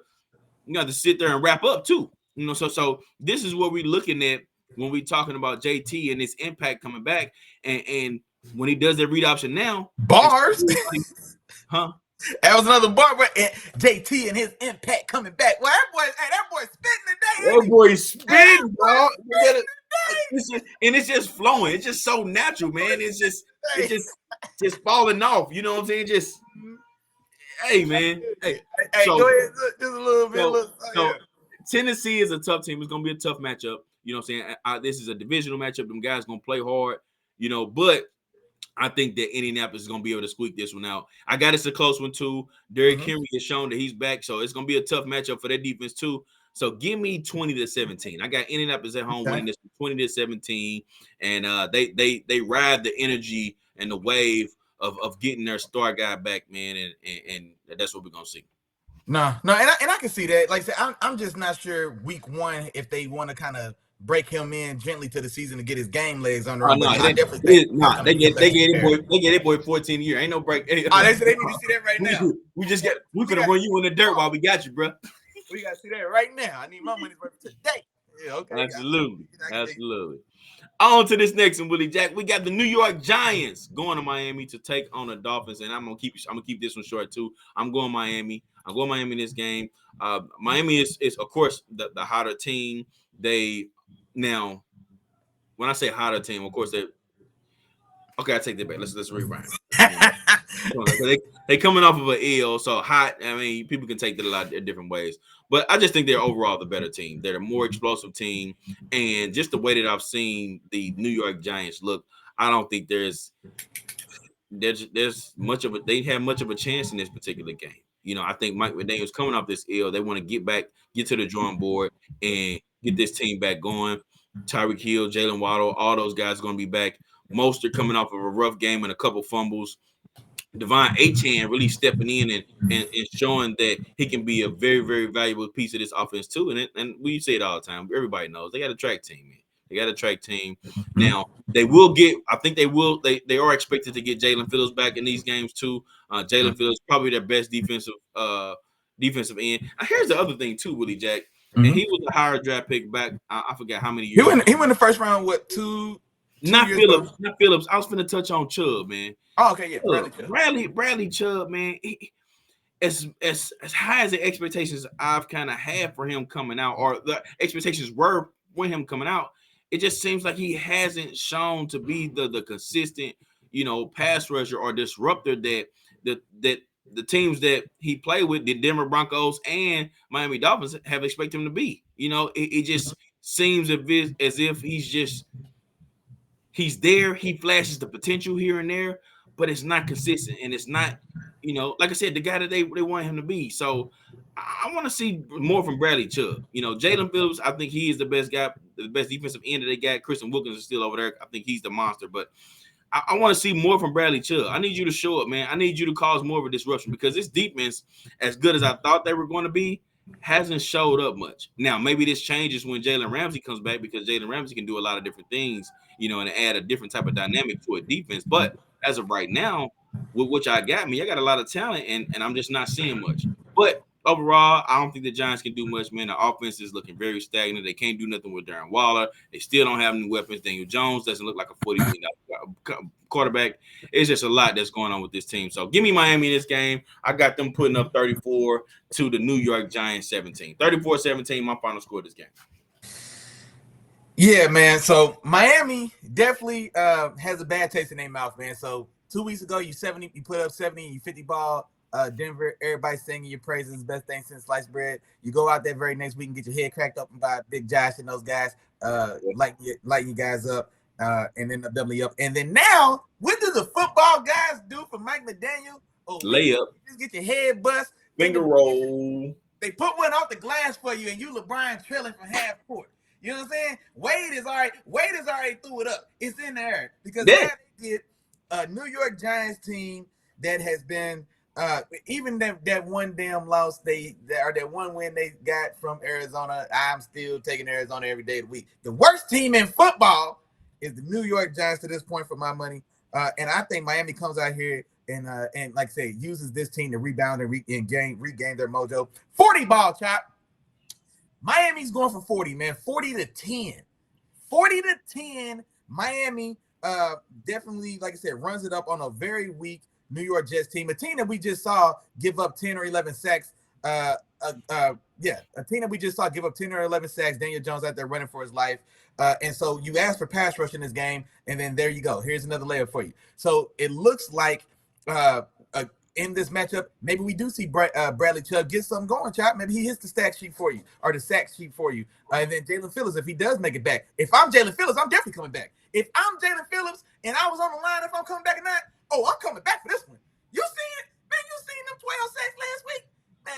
sit there and wrap up too. You know, so this is what we're looking at when we're talking about JT and his impact coming back, and when he does that read option now, bars, huh? That was another bar, but JT and his impact coming back. Well, that boy spitting today. That boy spitting, dog. And it's just flowing. It's just so natural, man. It's just falling off. You know what I'm saying? Just, hey, man. Hey, so, go ahead, just a little bit. So Tennessee is a tough team. It's gonna be a tough matchup. You know what I'm saying? This is a divisional matchup. Them guys gonna play hard. You know, but I think that Indianapolis is going to be able to squeak this one out. I got it's a close one, too. Derrick Henry has shown that he's back, so it's going to be a tough matchup for that defense, too. So give me 20-17. I got Indianapolis at home winning this 20-17, and they ride the energy and the wave of getting their star guy back, man, and that's what we're going to see. No, and I can see that. Like I said, I'm just not sure week 1 if they want to kind of break him in gently to the season to get his game legs under him. They get it, boy, 14 a year. Ain't no break. They said they need to see that right now. We finna run you in the dirt while we got you, bro. We gotta see that right now. I need my money for today. Yeah, okay. Absolutely. On to this next one, Willie Jack. We got the New York Giants going to Miami to take on the Dolphins, and I'm gonna keep this one short too. I'm going Miami in this game. Miami is of course the hotter team. Now, when I say hotter team, of course I take that back. Let's rewind. they coming off of an L, so hot. I mean, people can take that a lot of different ways, but I just think they're overall the better team. They're a more explosive team, and just the way that I've seen the New York Giants look, I don't think there's much of a they have much of a chance in this particular game. You know, I think Mike McDaniel's coming off this L. They want to get to the drawing board, and get this team back going. Tyreek Hill, Jalen Waddle, all those guys are going to be back. Mostert coming off of a rough game and a couple fumbles. Devon Achane really stepping in and showing that he can be a very, very valuable piece of this offense too. And we say it all the time. Everybody knows they got a track team, man. They got a track team. Now they will get. I think they will. They are expected to get Jalen Fields back in these games too. Jalen Fields probably their best defensive defensive end. Here's the other thing too, Willie Jack, and Mm-hmm. he was a higher draft pick back. I forgot how many He years went. ago. He went the first round. What two Not years ago? Phillips, not Phillips. I was finna touch on Chubb, man. Oh, okay, yeah, Bradley Chubb, Chubb. Bradley Chubb, man. As high as the expectations I've kind of had for him coming out, or the expectations were when him coming out, it just seems like he hasn't shown to be the consistent, pass rusher or disruptor that the teams that he played with, the Denver Broncos and Miami Dolphins, have expected him to be. It just seems as if he's there. He flashes the potential here and there, but it's not consistent, and it's not, like I said, the guy that they want him to be. So I want to see more from Bradley Chubb. Jalen Phillips, I think he is the best guy, the best defensive end that they got. Christian Wilkins is still over there. I think he's the monster, but I want to see more from Bradley Chubb. I need you to show up, man. I need you to cause more of a disruption, because this defense, as good as I thought they were going to be, hasn't showed up much. Now, maybe this changes when Jalen Ramsey comes back, because Jalen Ramsey can do a lot of different things, and add a different type of dynamic to a defense. But as of right now, with what I got a lot of talent, and I'm just not seeing much. But overall, I don't think the Giants can do much, man. The offense is looking very stagnant. They can't do nothing with Darren Waller. They still don't have any weapons. Daniel Jones doesn't look like a $40 million quarterback. It's just a lot that's going on with this team. So give me Miami in this game. I got them putting up 34 to the New York Giants 17. 34-17, my final score of this game. Yeah, man. So Miami definitely has a bad taste in their mouth, man. So 2 weeks ago, you put up 70, you 50 ball. Denver, everybody singing your praises, best thing since sliced bread. You go out there very next week and get your head cracked open by Big Josh and those guys, light you guys up, and then doubly up. And then now, what do the football guys do for Mike McDaniel? Oh, layup, just get your head bust, finger roll. They put one off the glass for you, and you LeBron trailing from half court. You know what I'm saying? Wade is already threw it up. It's in the air because now they get a New York Giants team that has been even that one damn loss that one win they got from Arizona. I'm still taking Arizona every day of the week. The worst team in football is the New York Giants to this point for my money. And I think Miami comes out here and like I say, uses this team to rebound and regain their mojo. 40 ball, Chop. Miami's going for 40, man. 40-10. 40-10. Miami definitely, like I said, runs it up on a very weak New York Jets team. A team that we just saw give up 10 or 11 sacks. A team that we just saw give up 10 or 11 sacks. Daniel Jones out there running for his life. And so you asked for pass rush in this game, and then there you go. Here's another layup for you. So it looks like in this matchup, maybe we do see Bradley Chubb get something going, Chop. Maybe he hits the stat sheet for you, or the sack sheet for you. And then Jalen Phillips, if he does make it back. If I'm Jalen Phillips, I'm definitely coming back. If I'm Jalen Phillips and I was on the line, if I'm coming back or not, I'm coming back for this one. You seen it? Man, you seen them 12 sacks last week? Man,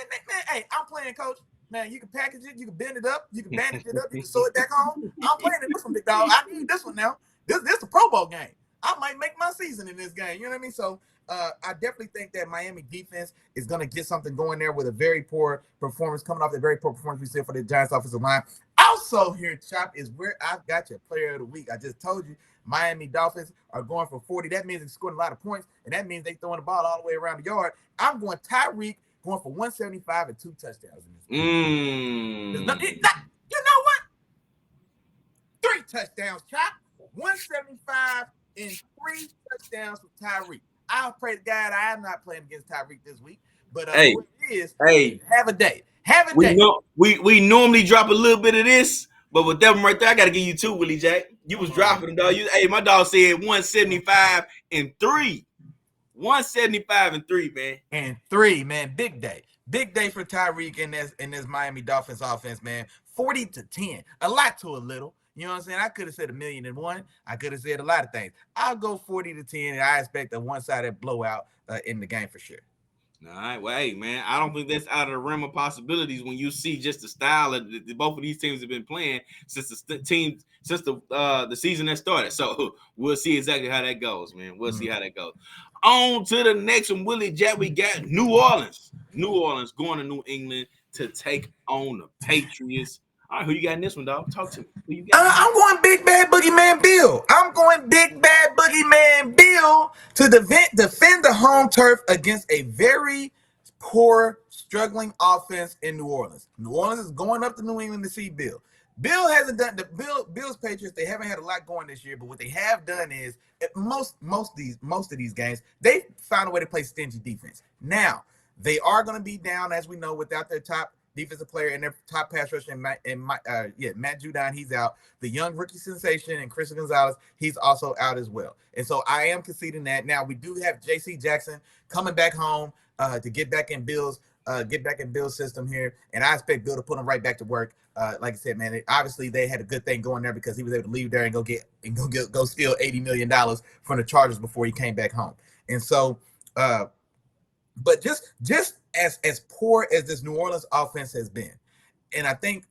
hey, I'm playing, coach. Man, you can package it, you can bend it up, you can bandage it up, you can sew it back on. I'm playing in this one, big dog. I need this one now. This is a Pro Bowl game. I might make my season in this game. You know what I mean? So I definitely think that Miami defense is going to get something going there with a very poor performance, coming off the very poor performance we see for the Giants offensive line. Also here, Chop, is where I've got your player of the week. I just told you Miami Dolphins are going for 40. That means they're scoring a lot of points, and that means they're throwing the ball all the way around the yard. I'm going Tyreek, going for 175 and 2 touchdowns in this game. You know what? 3 touchdowns, Chop. 175 and 3 touchdowns for Tyreek. I'll pray to God I am not playing against Tyreek this week, but hey, have a day. Have a day. We normally drop a little bit of this, but with that one right there, I got to give you 2, Willie Jack. You was dropping them, dog. My dog said 175 and 3. 175 and 3, man. And 3, man. Big day. Big day for Tyreek in this Miami Dolphins offense, man. 40-10. A lot to a little. You know what I'm saying? I could have said 1,000,001. I could have said a lot of things. I'll go 40-10, and I expect a one-sided blowout in the game for sure. All right. Well, hey, man, I don't think that's out of the realm of possibilities when you see just the style that both of these teams have been playing since the season that started. So we'll see exactly how that goes, man. We'll see how that goes. On to the next one, Willie Jack. We got New Orleans. New Orleans going to New England to take on the Patriots. All right, who you got in this one, dog? Talk to me. Who you got? I'm going Big Bad Boogeyman Bill. I'm going Big Bad Boogeyman Bill to defend the home turf against a very poor struggling offense in New Orleans. New Orleans is going up to New England to see Bill. Bill hasn't done the Bills Patriots. They haven't had a lot going this year, but what they have done is most of these games they found a way to play stingy defense. Now they are going to be down, as we know, without their top defensive player and their top pass rusher, Matt Judon, he's out. The young rookie sensation and Christian Gonzalez, he's also out as well. And so I am conceding that. Now we do have J.C. Jackson coming back home to get back in Bill's system here, and I expect Bill to put him right back to work. Like I said, man, obviously they had a good thing going there because he was able to leave there and go steal $80 million from the Chargers before he came back home. And so, but just as poor as this New Orleans offense has been, and I think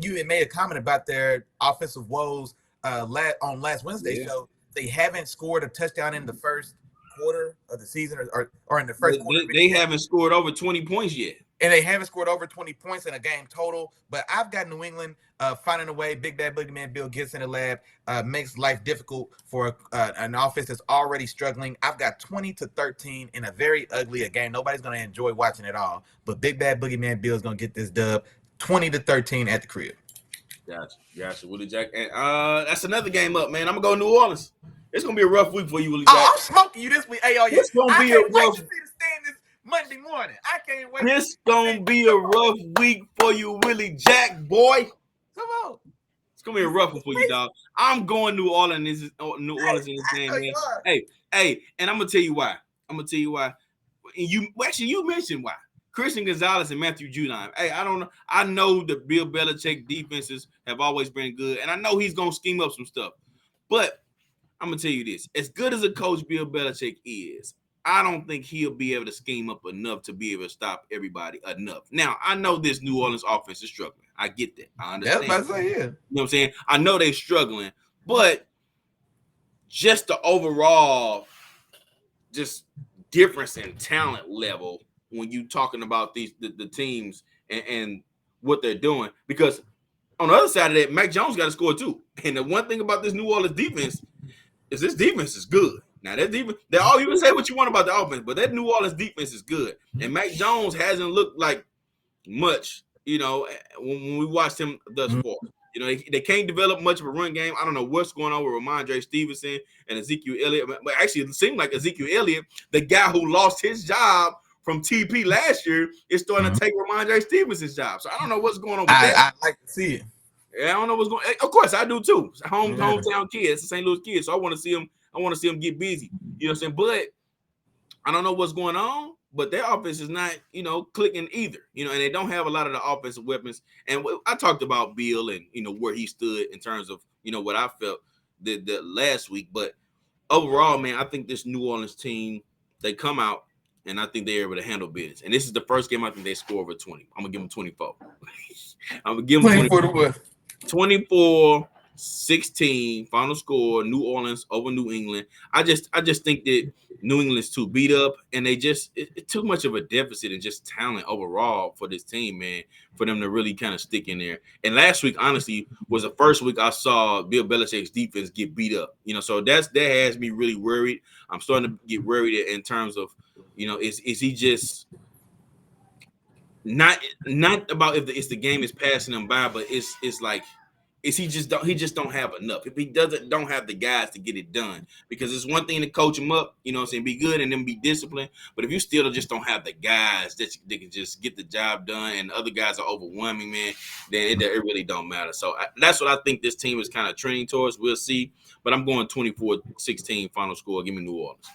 you had made a comment about their offensive woes on last Wednesday show. They haven't scored a touchdown in the first quarter of the season or in the first quarter. They haven't scored over 20 points yet. And they haven't scored over 20 points in a game total. But I've got New England finding a way. Big Bad Boogeyman Bill gets in the lab, makes life difficult for an offense that's already struggling. I've got 20-13 in a very ugly game. Nobody's going to enjoy watching it all. But Big Bad Boogeyman Bill is going to get this dub 20-13 at the crib. Gotcha, Willie Jack. And that's another game up, man. I'm going to go New Orleans. It's going to be a rough week for you, Willie Jack. Oh, I'm smoking you this week. Hey, oh, yeah. It's going to be a rough week. Monday morning. I can't wait. This gonna be a rough week for you, Willie Jack, boy. Come on. It's gonna be a rough one for you, dog. I'm going New Orleans in this game, man. Hey, and I'm gonna tell you why. And you mentioned why. Christian Gonzalez and Matthew Judon. Hey, I don't know. I know the Bill Belichick defenses have always been good, and I know he's gonna scheme up some stuff. But I'm gonna tell you this: as good as a coach Bill Belichick is, I don't think he'll be able to scheme up enough to be able to stop everybody enough. Now, I know this New Orleans offense is struggling. I get that. I understand. Yeah, that's what I say, yeah. You know what I'm saying? I know they're struggling, but just the overall just difference in talent level when you talking about the teams and what they're doing. Because on the other side of that, Mac Jones got to score too. And the one thing about this New Orleans defense is this defense is good. Now, that defense, you can say what you want about the offense, but that New Orleans defense is good. And Mac Jones hasn't looked like much, when we watched him thus far. They can't develop much of a run game. I don't know what's going on with Ramondre Stevenson and Ezekiel Elliott. But actually, it seemed like Ezekiel Elliott, the guy who lost his job from TP last year, is starting to take Ramondre Stevenson's job. So I don't know what's going on with that. I like to see it. Yeah, I don't know what's going on. Of course, I do too. Hometown kid. It's a St. Louis kid. So I want to see him. I want to see them get busy. You know what I'm saying? But I don't know what's going on, but their offense is not, clicking either. And they don't have a lot of the offensive weapons. And I talked about Bill and, where he stood in terms of, what I felt the last week. But overall, man, I think this New Orleans team, they come out, and I think they're able to handle business. And this is the first game I think they score over 20. I'm going to give them 24. I'm going to give them 24. 24-16 final score, New Orleans over New England. I just think that New England's too beat up, and it's too much of a deficit in just talent overall for this team, man, for them to really kind of stick in there. And last week, honestly, was the first week I saw Bill Belichick's defense get beat up. So that has me really worried. I'm starting to get worried in terms of, is he just not about if the game is passing him by, but it's like, he just don't have enough. If he don't have the guys to get it done, because it's one thing to coach him up, be good and then be disciplined. But if you still just don't have the guys that can just get the job done, and the other guys are overwhelming, man, then it really don't matter. So that's what I think this team is kind of trending towards. We'll see, but I'm going 24-16 final score. Give me New Orleans.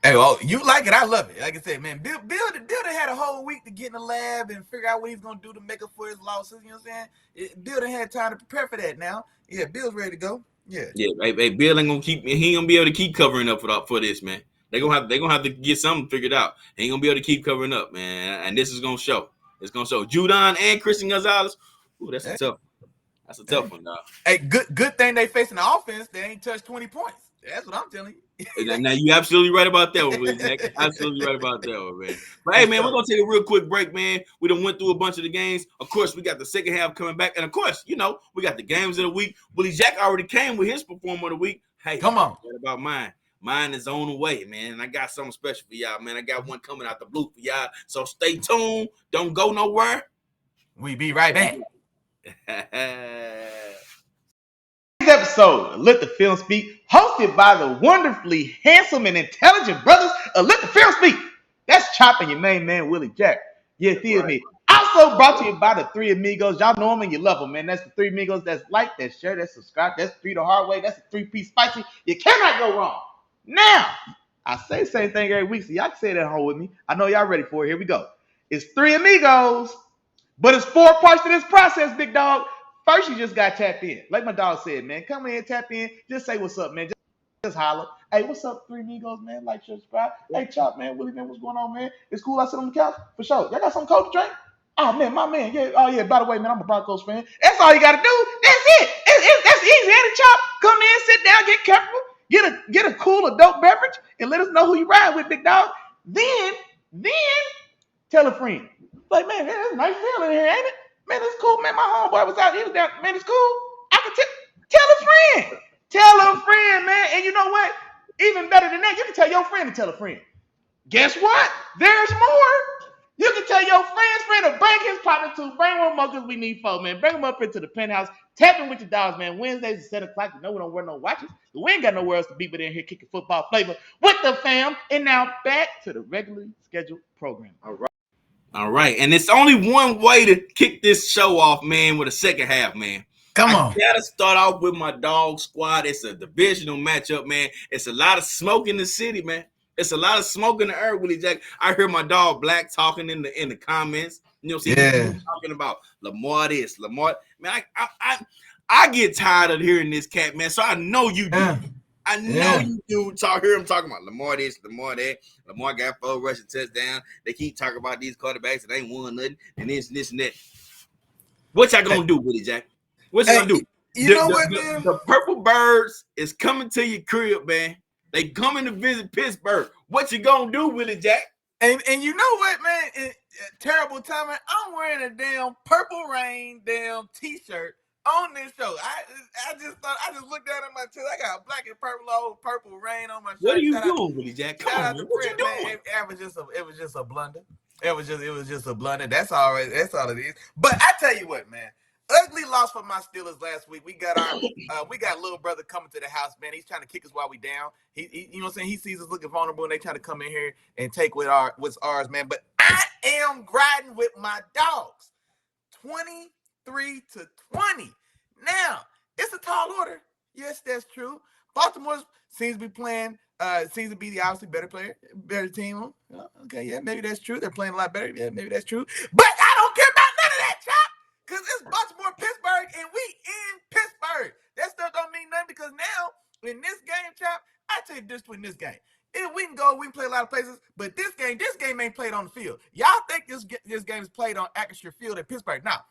Hey, well, you like it. I love it. Like I said, man, Bill had a whole week to get in the lab and figure out what he's going to do to make up for his losses. You know what I'm saying? Bill done had time to prepare for that now. Yeah, Bill's ready to go. Yeah. Yeah, hey, Bill ain't going to he ain't going to be able to keep covering up for this, man. They're going to have to get something figured out. He ain't going to be able to keep covering up, man. And this is going to show. It's going to show. Judon and Christian Gonzalez. Ooh, that's a tough one, dog. Hey, good thing they facing the offense. They ain't touched 20 points. That's what I'm telling you. Now, you're absolutely right about that one, Willie Jack. Absolutely right about that one, man. But, hey, man, we're going to take a real quick break, man. We done went through a bunch of the games. Of course, we got the second half coming back. And, of course, we got the games of the week. Willie Jack already came with his performer of the week. Hey, come on. what about mine? Mine is on the way, man. And I got something special for y'all, man. I got one coming out the blue for y'all. So stay tuned. Don't go nowhere. We be right back. Today's episode of Let the Film Speak, hosted by the wonderfully handsome and intelligent brothers of Let the Film Speak. That's Chop and your main man, Willie Jack. You feel me? Also brought to you by the Three Amigos. Y'all know them and you love them, man. That's the Three Amigos. That's like, that's share, that's subscribe, that's three the hard way, that's a 3-piece spicy. You cannot go wrong. Now, I say the same thing every week, so y'all can say that at home with me. I know y'all ready for it. Here we go. It's Three Amigos, but it's 4 parts to this process, big dog. First, you just got to tap in. Like my dog said, man, come in, tap in. Just say what's up, man. Just holler. Hey, what's up, Three Amigos, man? Like, share, subscribe. Hey, Chop, man. Willie, man, what's going on, man? It's cool. I sit on the couch. For sure. Y'all got some cold to drink? Oh, man, my man. Yeah. Oh, yeah. By the way, man, I'm a Broncos fan. That's all you got to do. That's it. That's easy. And Chop, come in, sit down, get comfortable, get a cool adult beverage, and let us know who you ride with, big dog. Then tell a friend. Like, man, it's a nice deal in here, ain't it? Man, it's cool, man. My homeboy was out. He was down. Man, it's cool. I can tell a friend. Tell a friend, man. And you know what? Even better than that, you can tell your friend to tell a friend. Guess what? There's more. You can tell your friend to bring his partner too. Bring one more because we need 4, man. Bring them up into the penthouse. Tap in with your dogs, man. Wednesdays at 7 o'clock. You know we don't wear no watches. We ain't got nowhere else to be but in here kicking football flavor with the fam. And now back to the regularly scheduled program. All right. And it's only one way to kick this show off, man, with a second half, man. Come on. I gotta start off with my dog squad. It's a divisional matchup, man. It's a lot of smoke in the city, man. It's a lot of smoke in the air, Willie Jack. I heard my dog Black talking in the comments. You know what I'm saying? Talking about Lamar this, Lamar. Man, I get tired of hearing this cat, man. So I know you do. I know you do. Hear him talking about Lamar this, Lamar that. Lamar got 4 rushing touchdowns. They keep talking about these quarterbacks that ain't won nothing and this and that. What y'all gonna do, Willie Jack? What you gonna do? You know what, man? The Purple Birds is coming to your crib, man. They coming to visit Pittsburgh. What you gonna do, Willie Jack? And you know what, man? Terrible timing. I'm wearing a damn Purple Rain damn t-shirt on this show. I just looked down at my chest. I got black and purple rain on my shirt. What are you doing, Willie Jack? Come on, man. What you doing? Man, it was just a blunder. It was just a blunder. That's all right. That's all it is. But I tell you what, man. Ugly loss for my Steelers last week. We got our little brother coming to the house, man. He's trying to kick us while we down. He you know what I'm saying? He sees us looking vulnerable and they try to come in here and take what's ours, man. But I am grinding with my dogs. 23-20. Now, it's a tall order. Yes, that's true. Baltimore seems to be playing, seems to be the obviously better team. Okay, yeah, maybe that's true. They're playing a lot better. Yeah, maybe that's true. But I don't care about none of that, Chop. Because it's Baltimore, Pittsburgh, and we in Pittsburgh. That stuff don't mean nothing because now, in this game, Chop, I tell you this in this game. If we can play a lot of places, but this game ain't played on the field. Y'all think this game is played on Acrisure Field at Pittsburgh. Now,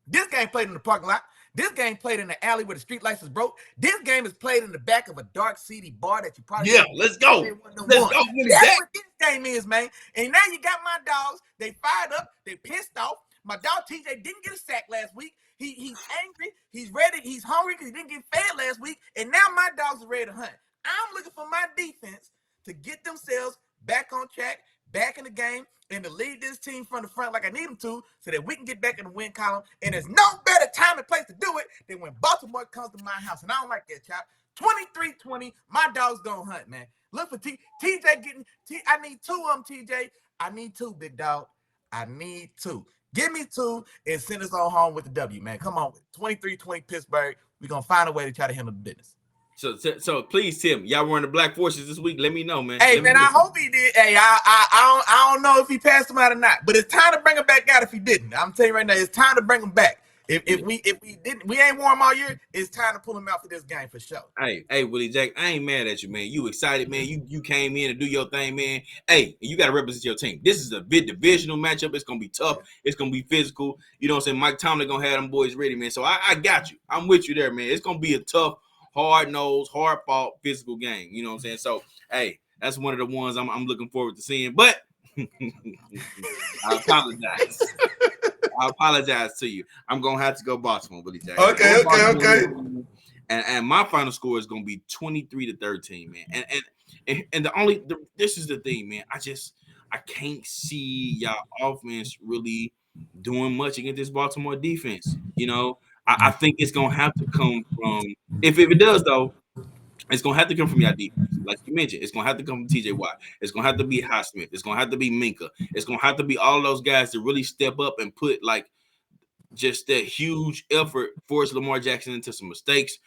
this game played in the parking lot. This game played in the alley where the street lights is broke. This game is played in the back of a dark, seedy bar that you probably let's go. That's what this game is, man. And now you got my dogs. They fired up. They pissed off. My dog TJ didn't get a sack last week. He's angry. He's ready. He's hungry because he didn't get fed last week. And now my dogs are ready to hunt. I'm looking for my defense to get themselves back on track, back in the game, and to lead this team from the front like I need them to so that we can get back in the win column. And there's no better time and place to do it than when Baltimore comes to my house. And I don't like that, Chop. 23-20, my dog's going to hunt, man. Look for TJ getting – I need 2 of them, TJ. I need 2, big dog. I need 2. Give me 2 and send us on home with the W, man. Come on. 23-20 Pittsburgh. We're going to find a way to try to handle the business. So please, Tim, y'all wearing the Black Forces this week. Let me know, man. Hey, man, I hope he did. Hey, I don't know if he passed him out or not, but it's time to bring him back out if he didn't. I'm telling you right now, it's time to bring him back. If we didn't, we ain't wore him all year. It's time to pull him out for this game for sure. Hey, Willie Jack, I ain't mad at you, man. You excited, man. You came in to do your thing, man. Hey, you got to represent your team. This is a big divisional matchup. It's gonna be tough. It's gonna be physical. You know what I'm saying? Mike Tomlin gonna have them boys ready, man. So I got you. I'm with you there, man. It's gonna be a tough, hard-nosed, hard-fought physical game. You know what I'm saying? So hey, that's one of the ones I'm looking forward to seeing. But I apologize. I apologize to you. I'm gonna have to go Baltimore, Willie Jack. Okay. And my final score is gonna be 23-13, man. And And this is the thing, man. I can't see y'all offense really doing much against this Baltimore defense. I think it's gonna have to come from if it does though, it's gonna have to come from your defense. Like you mentioned, it's gonna have to come from TJ Watt. It's gonna have to be Highsmith. It's gonna have to be Minka. It's gonna have to be all those guys to really step up and put like just that huge effort, force Lamar Jackson into some mistakes,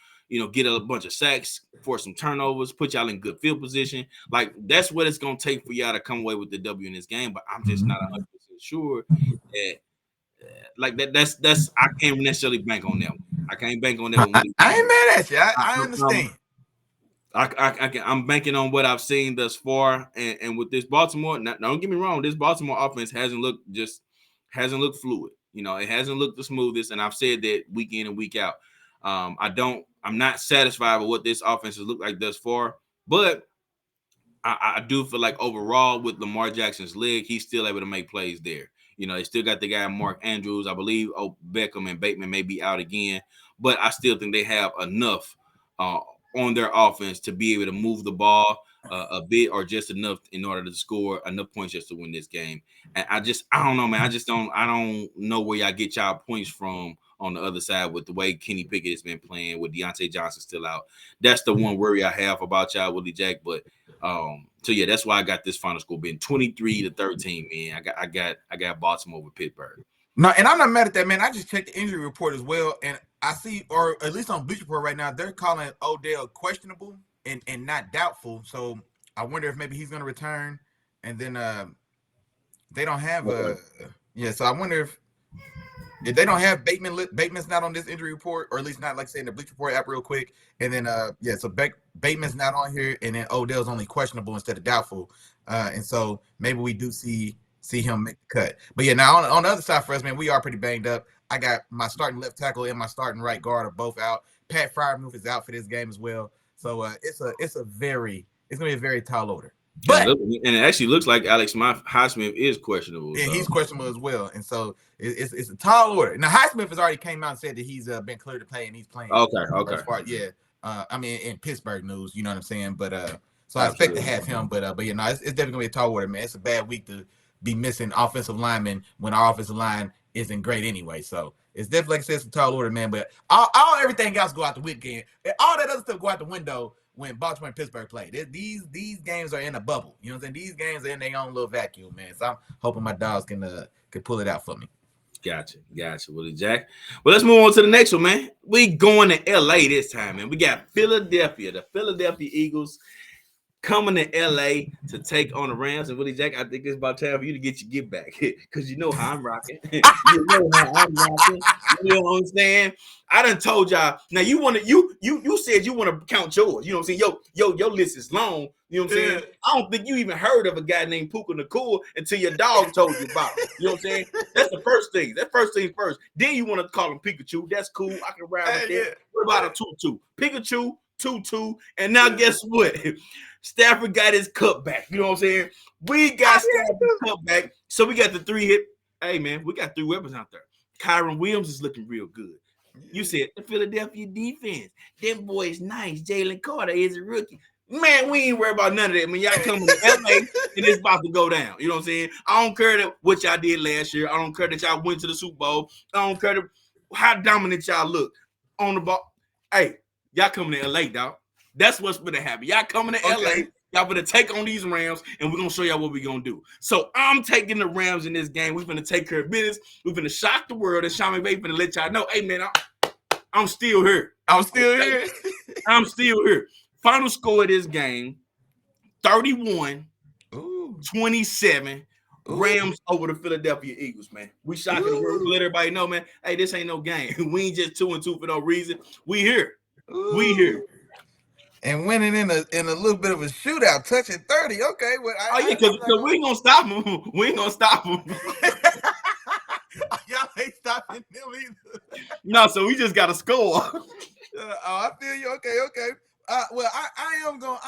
get a bunch of sacks, force some turnovers, put y'all in good field position. Like that's what it's gonna take for y'all to come away with the W in this game. But I'm just not 100% sure that like that's I can't necessarily bank on that one. I can't bank on that one. I ain't mad at you. I understand. I'm banking on what I've seen thus far, and with this Baltimore. Now, don't get me wrong, this Baltimore offense hasn't looked fluid. It hasn't looked the smoothest, and I've said that week in and week out. I'm not satisfied with what this offense has looked like thus far, but I do feel like overall with Lamar Jackson's leg, he's still able to make plays there. They still got the guy Mark Andrews. I believe Beckham and Bateman may be out again, but I still think they have enough on their offense to be able to move the ball a bit or just enough in order to score enough points just to win this game. And I don't know, man. I don't know where y'all get y'all points from on the other side with the way Kenny Pickett has been playing with Deontay Johnson still out. That's the one worry I have about y'all, Willie Jack. But so yeah, that's why I got this final score being 23-13, man. I got Baltimore with Pittsburgh. No, and I'm not mad at that, man. I just checked the injury report as well, and I see, or at least on Bleacher Report right now, they're calling Odell questionable and not doubtful. So I wonder if maybe he's going to return, and then they don't have So I wonder if they don't have Bateman. Bateman's not on this injury report, or at least not like saying the Bleacher Report app real quick. And then so Bateman's not on here, and then Odell's only questionable instead of doubtful. And so maybe we do see him make the cut. But yeah, now on the other side for us, man, we are pretty banged up. I got my starting left tackle and my starting right guard are both out. Pat Freiermuth is out for this game as well. So it's gonna be a very tall order. But and it actually looks like Alex Highsmith is questionable. Yeah, he's questionable as well. And so it's a tall order. Now Highsmith has already came out and said that he's been cleared to play and he's playing. Okay. I mean, in Pittsburgh news, you know what I'm saying? But so I expect to have him. But it's definitely gonna be a tall order, man. It's a bad week to be missing offensive linemen when our offensive line isn't great anyway. So it's definitely, like I said, it's a tall order, man. But all everything else go out the weekend. All that other stuff go out the window when Baltimore and Pittsburgh play. These games are in a bubble. You know what I'm saying? These games are in their own little vacuum, man. So I'm hoping my dogs can pull it out for me. Gotcha, Willie Jack. Well, let's move on to the next one, man. We going to LA this time, man. We got Philadelphia, the Philadelphia Eagles coming to LA to take on the Rams. And Willie Jack, I think it's about time for you to get your get back because you know how I'm rocking. You know how I'm rocking. You know what I'm saying? I done told y'all. Now you want to you said you want to count yours. You know what I'm saying? Your list is long. You know what I'm saying? I don't think you even heard of a guy named Puka Nacua until your dog told you about it. You know what I'm saying? That's the first thing. That first thing first. Then you want to call him Pikachu. That's cool. I can ride with that. What about a Tutu? Pikachu, Tutu, and now guess what? Stafford got his cup back. You know what I'm saying? We got Stafford's cup back. So we got the three hit. Hey, man, we got three weapons out there. Kyron Williams is looking real good. You said the Philadelphia defense. Them boys nice. Jalen Carter is a rookie. Man, we ain't worried about none of that. Man, y'all coming to LA and it's about to go down. You know what I'm saying? I don't care what y'all did last year. I don't care that y'all went to the Super Bowl. I don't care how dominant y'all look on the ball. Hey, y'all coming to LA, dog. That's what's going to happen. Y'all coming to LA. Y'all going to take on these Rams, and we're going to show y'all what we're going to do. So I'm taking the Rams in this game. We're going to take care of business. We're going to shock the world, and Sean McVay going to let y'all know, hey, man, I'm still here. I'm still here. I'm still here. Final score of this game, 31-27. Rams over the Philadelphia Eagles, man. We shocking the world. We let everybody know, man, hey, this ain't no game. We ain't just 2-2 for no reason. We here. We here. And winning in a little bit of a shootout, touching 30. Okay. Well, because we ain't gonna stop them. We ain't gonna stop them. Y'all ain't stopping them either. No, so we just got to score. I feel you. Okay. Well, I'm gonna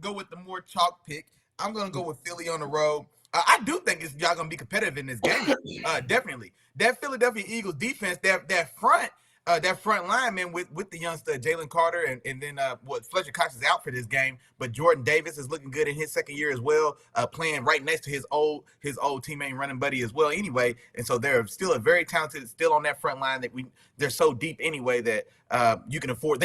go with the more chalk pick. I'm gonna go with Philly on the road. I do think y'all gonna be competitive in this game. Definitely. That Philadelphia Eagles defense, that front. that front lineman with the youngster Jalen Carter and then Fletcher Cox is out for this game, but Jordan Davis is looking good in his second year as well, playing right next to his old teammate running buddy as well. Anyway, and so they're still a very talented, still on that front line that they're so deep anyway that they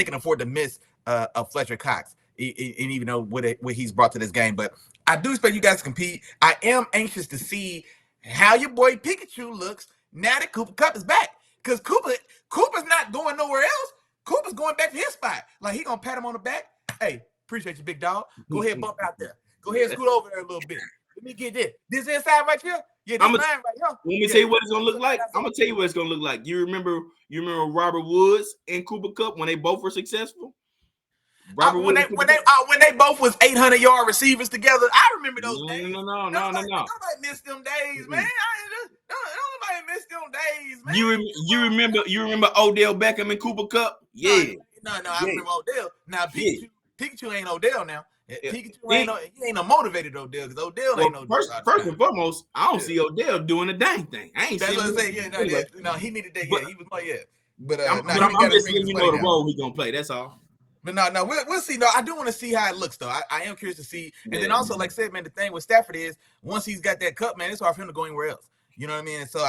can afford to miss a Fletcher Cox, and even though what he's brought to this game, but I do expect you guys to compete. I am anxious to see how your boy Pikachu looks now that Cooper Kupp is back. Because Cooper's not going nowhere else. Cooper's going back to his spot. Like, he going to pat him on the back. Hey, appreciate you, big dog. Go ahead, bump out there. Go ahead, scoot over there a little bit. Let me get this. This inside right here? Yeah, this line right here. Let me tell you what it's going to look like. I'm going to tell you what it's going to look like. You remember Robert Woods and Cooper Kupp when they both were successful? When they both was 800-yard receivers together, I remember those days. No. Nobody missed them days, man. Nobody missed them days, man. You remember Odell Beckham and Cooper Kupp? Yeah. No, I remember Odell. Now Pikachu ain't Odell now. Pikachu ain't no motivated Odell because Odell ain't no. First and foremost, I don't see Odell doing a dang thing. I ain't. That's what I say. No, he needed that. Yeah, he was like, yeah. But I'm just letting you know the role he's gonna play. That's all. But no, we'll see. No, I do want to see how it looks, though. I am curious to see. And then also, like I said, man, the thing with Stafford is once he's got that cup, man, it's hard for him to go anywhere else. You know what I mean? And so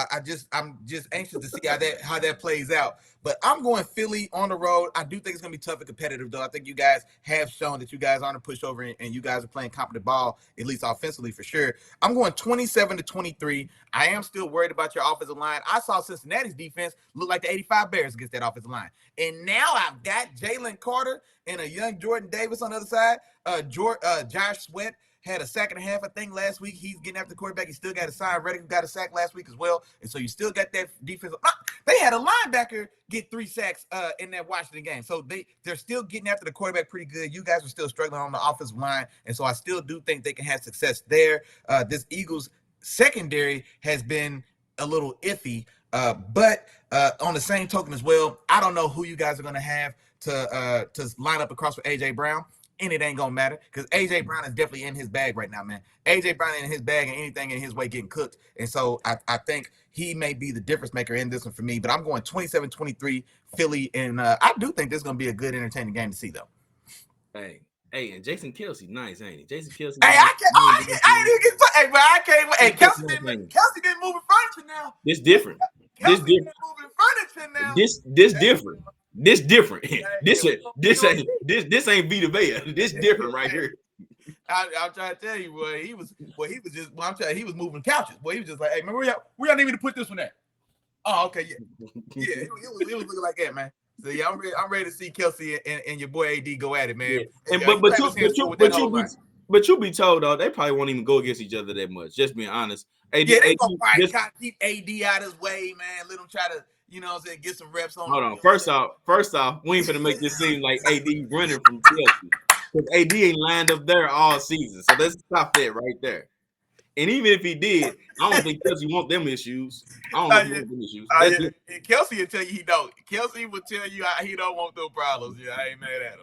I'm just anxious to see how that plays out. But I'm going Philly on the road. I do think it's going to be tough and competitive, though. I think you guys have shown that you guys aren't a pushover and you guys are playing competent ball, at least offensively for sure. I'm going 27-23. I am still worried about your offensive line. I saw Cincinnati's defense look like the 85 Bears against that offensive line. And now I've got Jalen Carter and a young Jordan Davis on the other side. Josh Sweat had a sack and a half, I think, last week. He's getting after the quarterback. He still got a sign. Reddick got a sack last week as well. And so you still got that defense. They had a linebacker get 3 sacks in that Washington game. So they're still getting after the quarterback pretty good. You guys are still struggling on the offensive line. And so I still do think they can have success there. This Eagles secondary has been a little iffy. But on the same token as well, I don't know who you guys are going to have to line up across with A.J. Brown. And it ain't gonna matter because A.J. Brown is definitely in his bag right now, man. A.J. Brown in his bag and anything in his way getting cooked. And so I think he may be the difference maker in this one for me. But I'm going 27-23 Philly. And I do think this is going to be a good, entertaining game to see, though. Hey, and Jason Kelce, nice, ain't he? Jason Kelce. Hey, I didn't get to. Hey, but I can't. Hey, Kelce been moving furniture now. This different. This different. Moving furniture now. This different. This different. This ain't Vita Vea. This different right here. I'm trying to tell you, boy. He was moving couches. Boy, he was just like, hey, man, where y'all need me to put this one at? Oh, okay, yeah. It was looking like that, man. So yeah, I'm ready to see Kelce and your boy AD go at it, man. Yeah. But you be told though, they probably won't even go against each other that much. Just being honest. They gonna probably try to keep AD out his way, man. Let him try to, you know what I'm saying, get some reps on. Hold on. First off, we ain't finna make this seem like AD running from Kelce. Because AD ain't lined up there all season. So let's stop that right there. And even if he did, I don't think Kelce want them issues. I don't know if he want them issues. Kelce will tell you he don't. Kelce will tell you he don't want those problems. Yeah, I ain't mad at him.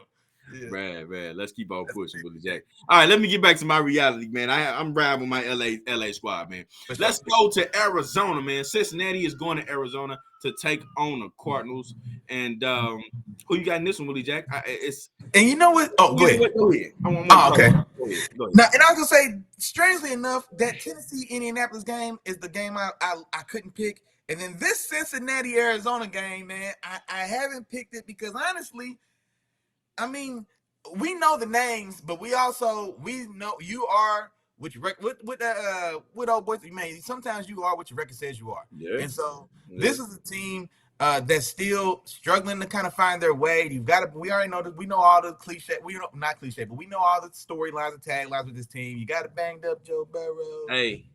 Yeah. Man, let's keep on pushing, Willie Jack. All right, let me get back to my reality, man. I'm riding with my LA squad, man. Let's go to Arizona, man. Cincinnati is going to Arizona to take on the Cardinals. And who you got in this one, Willie Jack? And you know what? Oh, go ahead. Go ahead. Okay. Go ahead. Now, and I was gonna say, strangely enough, that Tennessee-Indianapolis game is the game I couldn't pick. And then this Cincinnati-Arizona game, man, I haven't picked it because honestly, I mean, we know the names, but we know you are with old boys. Man, sometimes you are what your record says you are. Yeah. And so this is a team that's still struggling to kind of find their way. We already know that we know all the cliche. Not cliche, but we know all the storylines and taglines with this team. You got a banged up Joe Burrow. Hey,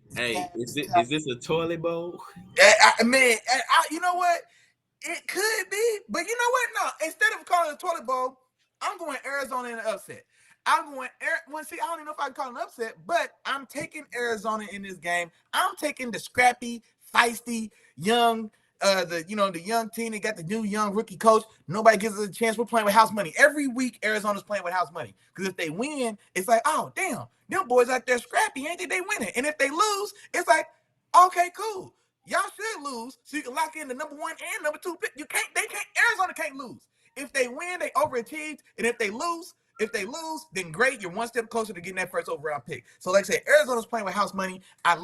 is this a toilet bowl? You know what? It could be, but you know what? No, instead of calling it a toilet bowl, I'm going Arizona in an upset. I don't even know if I can call it an upset, but I'm taking Arizona in this game. I'm taking the scrappy, feisty, young, the young team. They got the new young rookie coach. Nobody gives us a chance. We're playing with house money. Every week, Arizona's playing with house money. Because if they win, it's like, oh, damn, them boys out there scrappy, ain't they? They winning. And if they lose, it's like, okay, cool. Y'all should lose so you can lock in the number 1 and number 2 pick. Arizona can't lose. If they win, they overachieved, and if they lose, then great. You're one step closer to getting that first overall pick. So, like I said, Arizona's playing with house money. I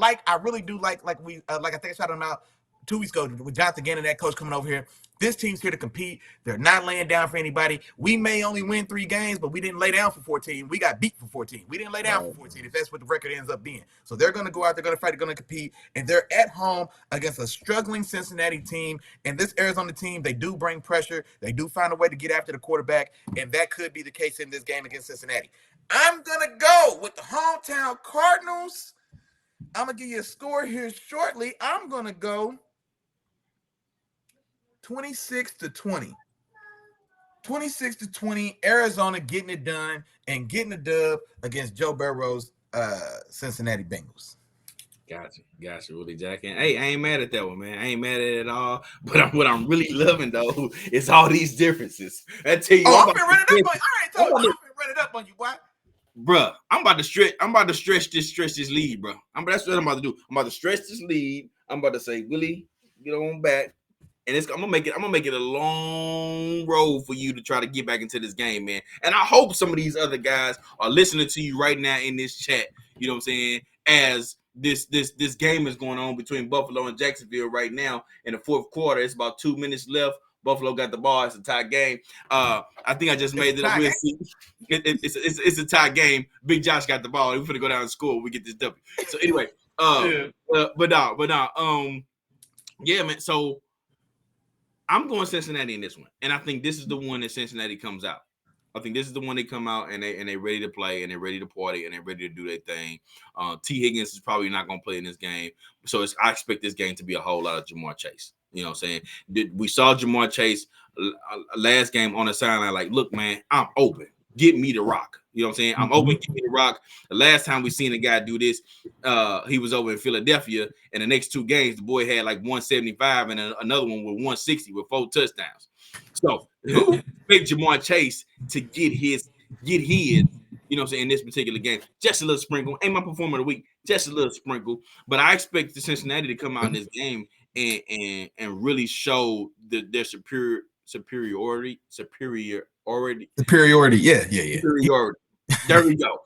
really do like I think I shouted them out 2 weeks ago with Jonathan Gannon, that coach coming over here. This team's here to compete. They're not laying down for anybody. We may only win 3 games, but we didn't lay down for 14. We got beat for 14. We didn't lay down for 14, if that's what the record ends up being. So they're going to go out, they're going to fight, they're going to compete, and they're at home against a struggling Cincinnati team. And this Arizona team, they do bring pressure. They do find a way to get after the quarterback, and that could be the case in this game against Cincinnati. I'm going to go with the hometown Cardinals. I'm going to give you a score here shortly. I'm going to go 26-20. 26-20, Arizona getting it done and getting a dub against Joe Burrow's Cincinnati Bengals. Gotcha, Willie Jack. And hey, I ain't mad at that one, man. I ain't mad at it at all. But what I'm really loving though is all these differences. I tell you, I'm been running up on you. I already told you, I've been running up on you, boy. Bruh, I'm about to stretch this lead, bro. That's what I'm about to do. I'm about to stretch this lead. I'm about to say, Willie, get on back. And I'm gonna make it a long road for you to try to get back into this game, man. And I hope some of these other guys are listening to you right now in this chat. You know what I'm saying? As this game is going on between Buffalo and Jacksonville right now in the fourth quarter. It's about 2 minutes left. Buffalo got the ball. It's a tie game. I think I just made it up. We'll see. It's a tie game. Big Josh got the ball. We're gonna go down and score. We get this W. So anyway, yeah, man. So I'm going Cincinnati in this one, and I think this is the one that Cincinnati comes out. I think this is the one they come out and they ready to play and they're ready to party and they're ready to do their thing. T. Higgins is probably not going to play in this game, so I expect this game to be a whole lot of Jamar Chase. You know what I'm saying? We saw Jamar Chase last game on the sideline like, look, man, I'm open. Get me the rock. You know what I'm saying? I'm open. Give me the rock. The last time we seen a guy do this, he was over in Philadelphia. And the next 2 games, the boy had like 175 and another one with 160 with 4 touchdowns. So big Jamar Chase to get his, you know what I'm saying, in this particular game. Just a little sprinkle. Ain't my performer of the week. Just a little sprinkle. But I expect the Cincinnati to come out in this game and really show their superiority. Yeah. Superiority. There we go.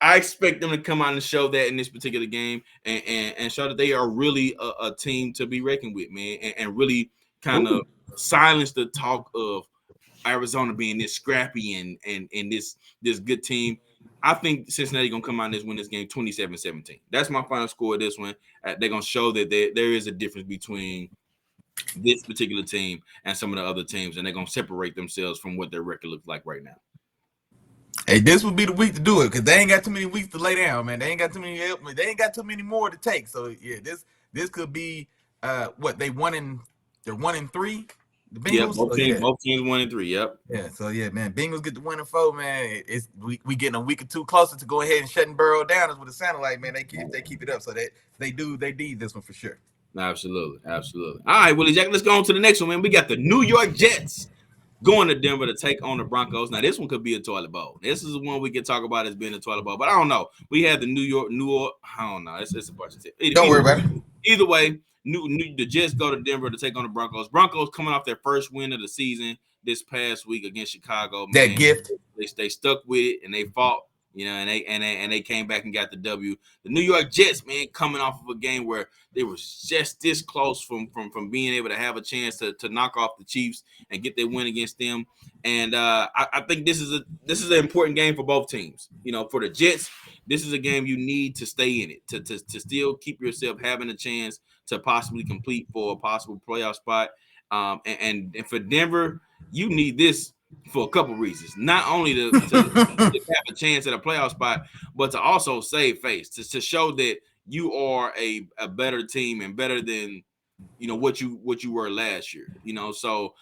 I expect them to come out and show that in this particular game and show that they are really a team to be reckoned with, man, and really kind of silence the talk of Arizona being this scrappy and this good team. I think Cincinnati gonna come out and win this game 27-17. That's my final score of this one. They're gonna show that there is a difference between this particular team and some of the other teams, and they're gonna separate themselves from what their record looks like right now. Hey, this would be the week to do it because they ain't got too many weeks to lay down, man. They ain't got too many help. They ain't got too many more to take. So yeah, this could be what they're 1-3. The Bengals, yeah, both teams 1-3. Yep. Yeah. So yeah, man, Bengals get the 1-4, man. We getting a week or 2 closer to go ahead and shutting Burrow down. Is what it sounded like, man. They keep it up, so they need this one for sure. Absolutely. All right, Willie Jack, let's go on to the next one, man. We got the New York Jets going to Denver to take on the Broncos. Now, this one could be a toilet bowl. This is the one we can talk about as being a toilet bowl, but I don't know. We have the New York. I don't know. It's a bunch of shit. Don't worry about it. Either way, the Jets go to Denver to take on the Broncos. Broncos coming off their first win of the season this past week against Chicago. Man. That gift. They stuck with it and they fought. You know, and they came back and got the W. The New York Jets, man, coming off of a game where they was just this close from being able to have a chance to knock off the Chiefs and get their win against them. And I think this is an important game for both teams. You know, for the Jets, this is a game you need to stay in it to still keep yourself having a chance to possibly compete for a possible playoff spot. And for Denver, you need this for a couple reasons. Not only to have a chance at a playoff spot, but to also save face, to show that you are a better team and better than what you were last year. So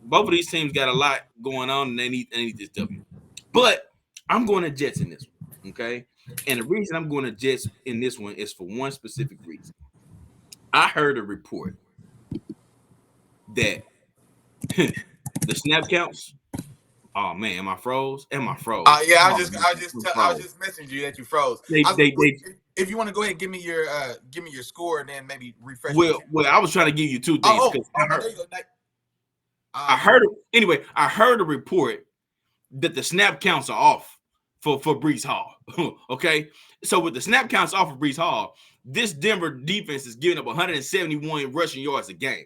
both of these teams got a lot going on and they need this W. But I'm going to Jets in this one, okay? And the reason I'm going to Jets in this one is for one specific reason. I heard a report that the snap counts. Oh man, am I froze? Yeah, I was just messaging you that you froze. if you want to go ahead and give me your score and then maybe refresh. Well, I was trying to give you two things because there you go. I heard a report that the snap counts are off for Breece Hall. Okay, so with the snap counts off of Breece Hall, this Denver defense is giving up 171 rushing yards a game.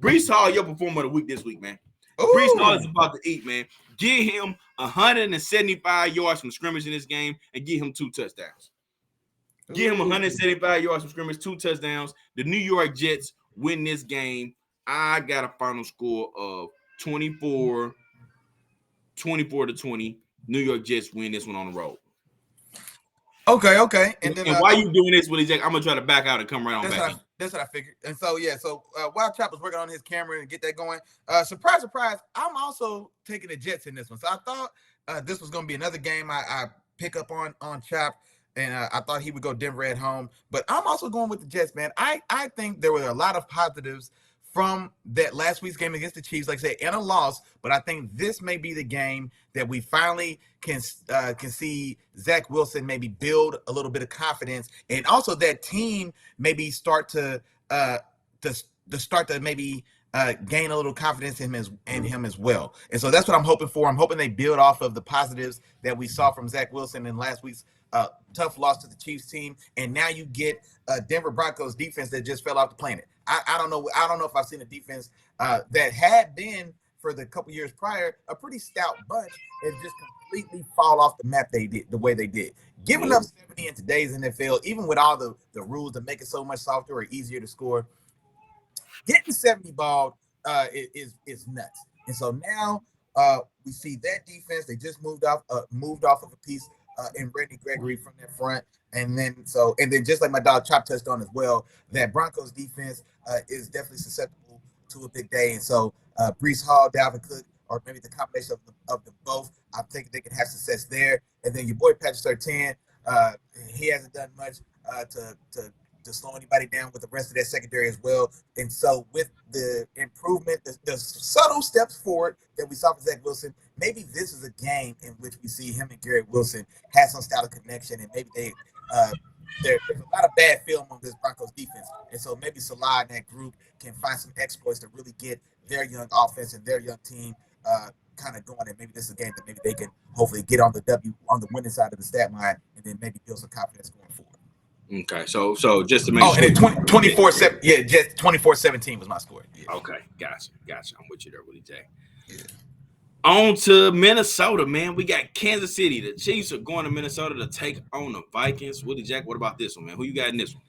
Breece Hall, your performer of the week this week, man. Ooh. Breece Hall is about to eat, man. Give him 175 yards from scrimmage in this game and give him 2 touchdowns. Give him 175 yards from scrimmage, 2 touchdowns. The New York Jets win this game. I got a final score of 24 to 20. New York Jets win this one on the road. Okay. And then why you doing this, Willie Jack? I'm gonna try to back out and come right on back. That's what I figured. And so while Chop was working on his camera and get that going, surprise, I'm also taking the Jets in this one. So I thought this was gonna be another game I pick up on Chop. And I thought he would go Denver at home, but I'm also going with the Jets, man. I think there were a lot of positives from that last week's game against the Chiefs, like I said, and a loss. But I think this may be the game that we finally can see Zach Wilson maybe build a little bit of confidence, and also that team maybe start to maybe gain a little confidence in him as well. And so that's what I'm hoping for. I'm hoping they build off of the positives that we saw from Zach Wilson in last week's tough loss to the Chiefs team, and now you get a Denver Broncos defense that just fell off the planet. I don't know if I've seen a defense that had been for the couple years prior a pretty stout bunch and just completely fall off the map the way they did. Giving up 70 in today's NFL, even with all the rules that make it so much softer or easier to score, getting 70 ball is nuts. And so now we see that defense. They just moved off of a piece in Randy Gregory from that front. And then just like my dog Chop touched on as well, that Broncos defense is definitely susceptible to a big day. And so Breece Hall, Dalvin Cook, or maybe the combination of them both, I think they can have success there. And then your boy Patrick Surtain, he hasn't done much to slow anybody down with the rest of that secondary as well. And so with the improvement, the subtle steps forward that we saw from Zach Wilson, maybe this is a game in which we see him and Garrett Wilson have some style of connection, and maybe there's a lot of bad film on this Broncos defense. And so maybe Salah and that group can find some exploits to really get their young offense and their young team kind of going. And maybe this is a game that maybe they can hopefully get on the winning side of the stat line, and then maybe build some confidence going forward. Okay, so just to make sure. And 24-7, yeah, just 24-17 was my score. Yeah. Okay, gotcha. I'm with you there, Willie J. Yeah. On to Minnesota, man. We got Kansas City. The Chiefs are going to Minnesota to take on the Vikings. Willie Jack, what about this one, man? Who you got in this one?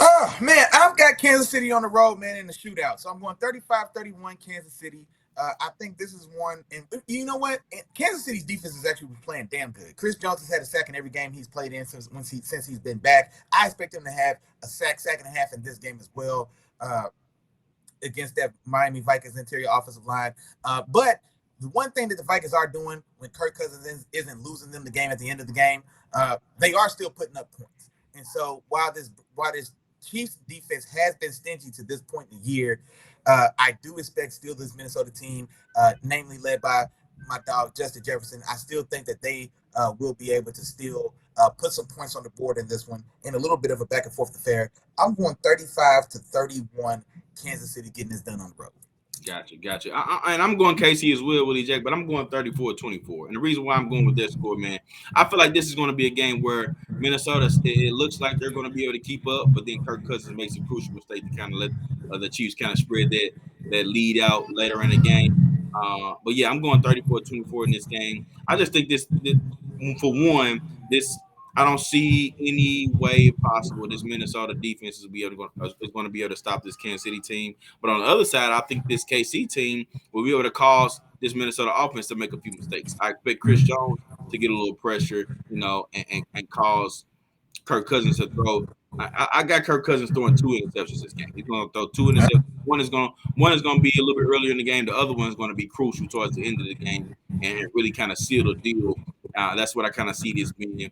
Oh, man, I've got Kansas City on the road, man, in the shootout. So I'm going 35-31 Kansas City. I think this is one, and you know what? Kansas City's defense has actually been playing damn good. Chris Jones has had a sack in every game he's played in since he's been back. I expect him to have a sack and a half in this game as well against that Miami Vikings interior offensive line. But the one thing that the Vikings are doing when Kirk Cousins isn't losing them the game at the end of the game, they are still putting up points. And so while this Chiefs defense has been stingy to this point in the year, I do expect still this Minnesota team, namely led by my dog Justin Jefferson. I still think that they will be able to still put some points on the board in this one in a little bit of a back and forth affair. I'm going 35-31 Kansas City getting this done on the road. Gotcha. And I'm going KC as well, Willie Jack, but I'm going 34-24. And the reason why I'm going with that score, man, I feel like this is going to be a game where Minnesota, it looks like they're going to be able to keep up, but then Kirk Cousins makes a crucial mistake to kind of let the Chiefs kind of spread that lead out later in the game. But yeah, I'm going 34-24 in this game. I just think this for one, I don't see any way possible this Minnesota defense is going to be able to stop this Kansas City team. But on the other side, I think this KC team will be able to cause this Minnesota offense to make a few mistakes. I expect Chris Jones to get a little pressure, and cause Kirk Cousins to throw. I got Kirk Cousins throwing 2 interceptions this game. He's going to throw 2 interceptions. One is going to be a little bit earlier in the game. The other one is going to be crucial towards the end of the game and really kind of seal the deal. That's what I kind of see this being.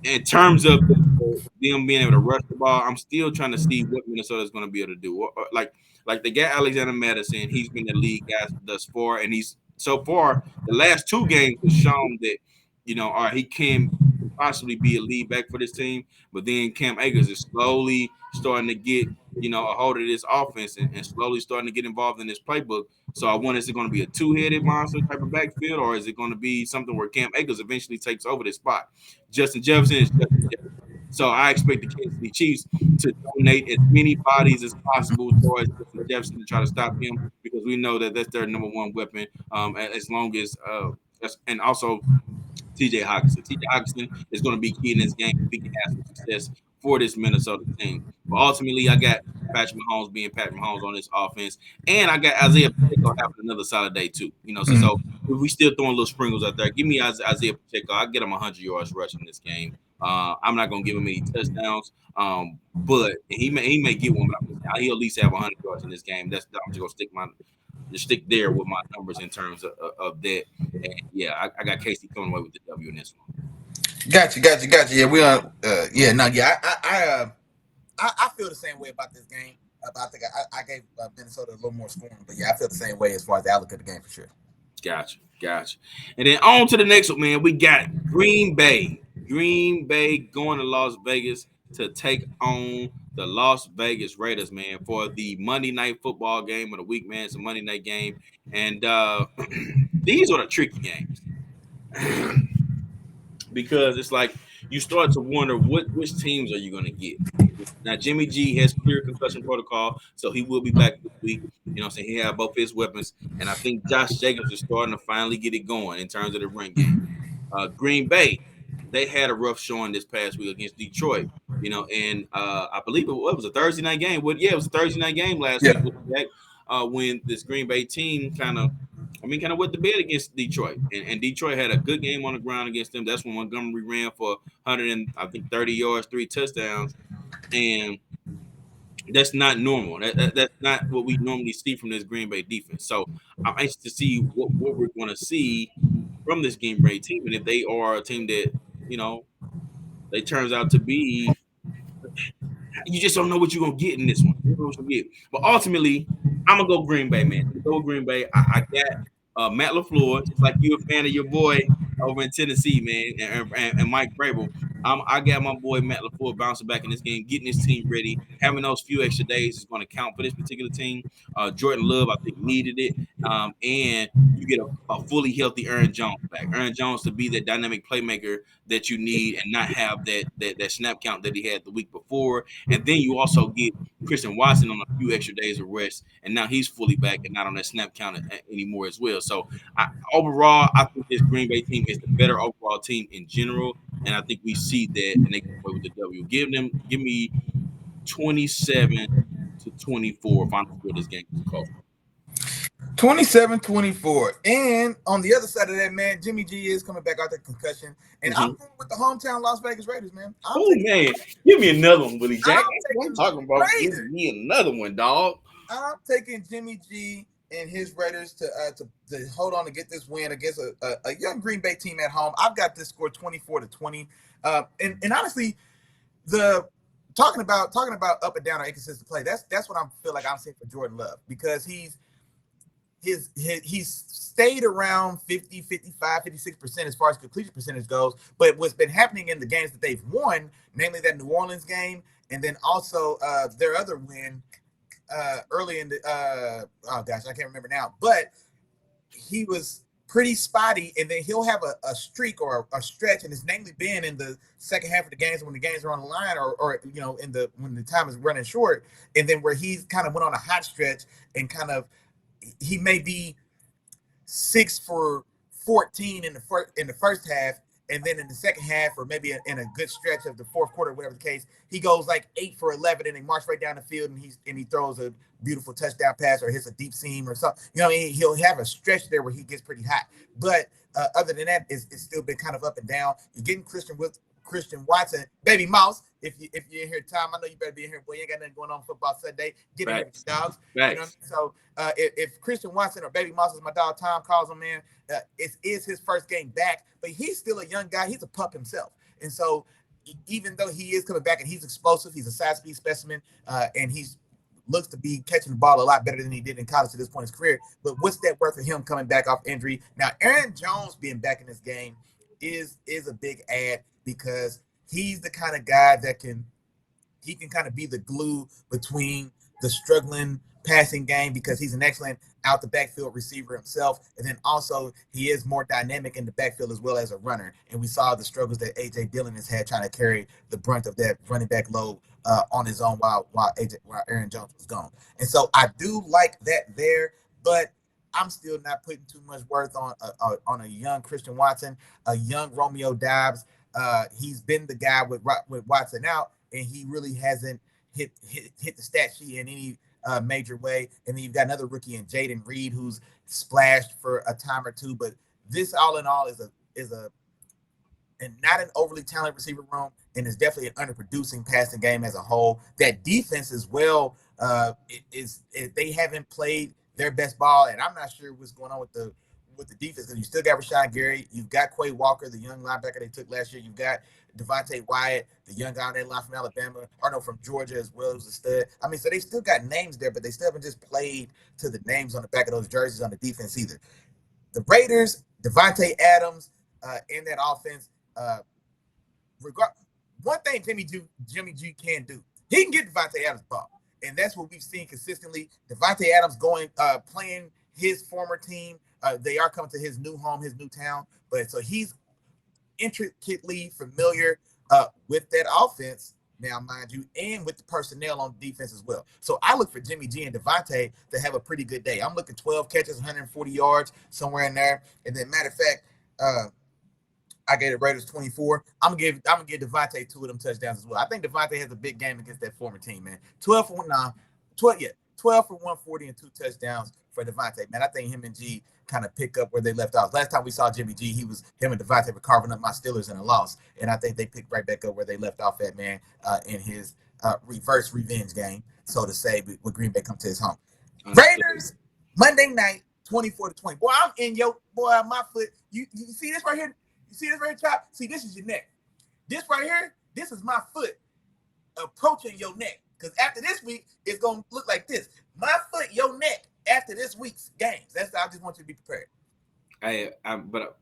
In terms of them being able to rush the ball, I'm still trying to see what Minnesota is going to be able to do. Like they got Alexander Madison. He's been the lead guy thus far, and he's so far the last 2 games has shown that all right, he can possibly be a lead back for this team. But then Cam Akers is slowly starting to get, a hold of this offense and slowly starting to get involved in this playbook. So I wonder, is it going to be a two-headed monster type of backfield, or is it going to be something where Cam Akers eventually takes over this spot? Justin Jefferson is Justin Jefferson. So I expect the Kansas City Chiefs to donate as many bodies as possible towards Justin Jefferson to try to stop him, because we know that that's their number one weapon. As long as and also TJ Hawkinson. TJ Hawkinson is going to be key in this game if he can have some success for this Minnesota team. But ultimately, I got Patrick Mahomes being Patrick Mahomes on this offense, and I got Isaiah Pacheco having another solid day too. So if we still throwing little sprinkles out there, give me Isaiah Pacheco. I'll get him 100 yards rushing this game. I'm not going to give him any touchdowns, but he may get one, but he'll at least have 100 yards in this game. I'm just going to stick there with my numbers in terms of that. And yeah, I got Casey coming away with the W in this one. Gotcha. Yeah, we are. I feel the same way about this game. I think I gave Minnesota a little more scoring, but yeah, I feel the same way as far as the outlook of the game for sure. Gotcha. And then on to the next one, man. We got Green Bay. Green Bay going to Las Vegas to take on the Las Vegas Raiders, man, for the Monday night football game of the week, man. It's a Monday night game. And these are the tricky games. Because it's like you start to wonder which teams are you going to get. Now, Jimmy G has clear concussion protocol, so he will be back this week. He had both his weapons. And I think Josh Jacobs is starting to finally get it going in terms of the run game. Green Bay, they had a rough showing this past week against Detroit. And I believe it was a Thursday night game. Well, yeah, it was a Thursday night game last week when this Green Bay team kind of went to bed against Detroit. And Detroit had a good game on the ground against them. That's when Montgomery ran for 130 yards, 3 touchdowns. And that's not normal. That's not what we normally see from this Green Bay defense. So I'm anxious to see what we're going to see from this Green Bay team. And if they are a team that, they turns out to be, you just don't know what you're going to get in this one. But ultimately, I'm going to go Green Bay, man. Go Green Bay. I got Matt LaFleur, just like you're a fan of your boy over in Tennessee, man, and Mike Vrabel. I got my boy Matt LaFleur bouncing back in this game, getting his team ready. Having those few extra days is going to count for this particular team. Jordan Love, I think, needed it. And you get a fully healthy Aaron Jones back. Aaron Jones to be that dynamic playmaker that you need and not have that snap count that he had the week before. And then you also get Christian Watson on a few extra days of rest, and now he's fully back and not on that snap count anymore as well. So overall, I think this Green Bay team is the better overall team in general, and I think we see that, and they can play with the W. Give me 27-24 final score. This game is close. 27-24. And on the other side of that, man, Jimmy G is coming back out the concussion. And I'm going with the hometown Las Vegas Raiders, man. Man. Give me another one, Willie Jack. I'm talking about. Give me another one, dog. I'm taking Jimmy G and his Raiders to hold on to get this win against a young Green Bay team at home. I've got this score 24-20. And honestly, talking about up and down or inconsistent play, that's what I feel like I'm saying for Jordan Love, because he's stayed around 50, 55, 56% as far as completion percentage goes. But what's been happening in the games that they've won, namely that New Orleans game, and then also their other win early in the I can't remember now, but he was pretty spotty, and then he'll have a streak or a stretch, and it's namely been in the second half of the games when the games are on the line, or when the time is running short, and then where he's kind of went on a hot stretch and kind of he may be 6 for 14 in the first half, and then in the second half, or maybe in a good stretch of the fourth quarter, whatever the case, he goes like 8 for 11, and he marches right down the field, and he throws a beautiful touchdown pass or hits a deep seam or something. He'll have a stretch there where he gets pretty hot. But other than that, it's still been kind of up and down. You're getting Christian Watson, baby mouse. If you're in here, Tom, I know you better be in here. Boy, you ain't got nothing going on football Sunday. Get in here, dogs. So if Christian Watson, or baby mouse, as my dog Tom calls him, man, it is his first game back, but he's still a young guy. He's a pup himself, and so even though he is coming back and he's explosive, he's a size speed specimen, and he's looks to be catching the ball a lot better than he did in college at this point in his career. But what's that worth of him coming back off injury? Now, Aaron Jones being back in this game is a big add. because he's the kind of guy that can kind of be the glue between the struggling passing game, because he's an excellent out the backfield receiver himself, and then also he is more dynamic in the backfield as well as a runner. And we saw the struggles that AJ Dillon has had trying to carry the brunt of that running back load on his own while Aaron Jones was gone. And so I do like that there, but I'm still not putting too much worth on a young Christian Watson, a young Romeo Doubs. He's been the guy with Watson out, and he really hasn't hit the stat sheet in any major way. And then you've got another rookie in Jaden Reed, who's splashed for a time or two. But this, all in all, is a and not an overly talented receiver room, and is definitely an underproducing passing game as a whole. That defense as well, they haven't played their best ball, and I'm not sure what's going on with the defense, because you still got Rashawn Gary, you've got Quay Walker, the young linebacker they took last year, you've got Devontae Wyatt, the young guy on that line from Alabama, or no, from Georgia as well, as a stud. I mean, so they still got names there, but they still haven't just played to the names on the back of those jerseys on the defense either. The Raiders, Devontae Adams in that offense, one thing Jimmy G can do, he can get Devontae Adams the ball. And that's what we've seen consistently. Devontae Adams playing his former team. They are coming to his new home, his new town. But so he's intricately familiar with that offense now, mind you, and with the personnel on defense as well. So I look for Jimmy G and Devontae to have a pretty good day. I'm looking 12 catches, 140 yards, somewhere in there. And then, matter of fact, I gave the Raiders 24. I'm gonna give Devontae 2 of them touchdowns as well. I think Devontae has a big game against that former team, man. 12 for 140 and 2 touchdowns for Devontae, man. I think him and G kind of pick up where they left off. Last time we saw Jimmy G, him and Devontae were carving up my Steelers in a loss, and I think they picked right back up where they left off at, man, in his reverse revenge game, so to say, with Green Bay come to his home. Raiders Monday night, 24-20. Boy, I'm in my foot. You see this right here? You see this right here, Chop? See, this is your neck. This right here, this is my foot approaching your neck. Because after this week, it's going to look like this. My foot, your neck, after this week's games. I just want you to be prepared. But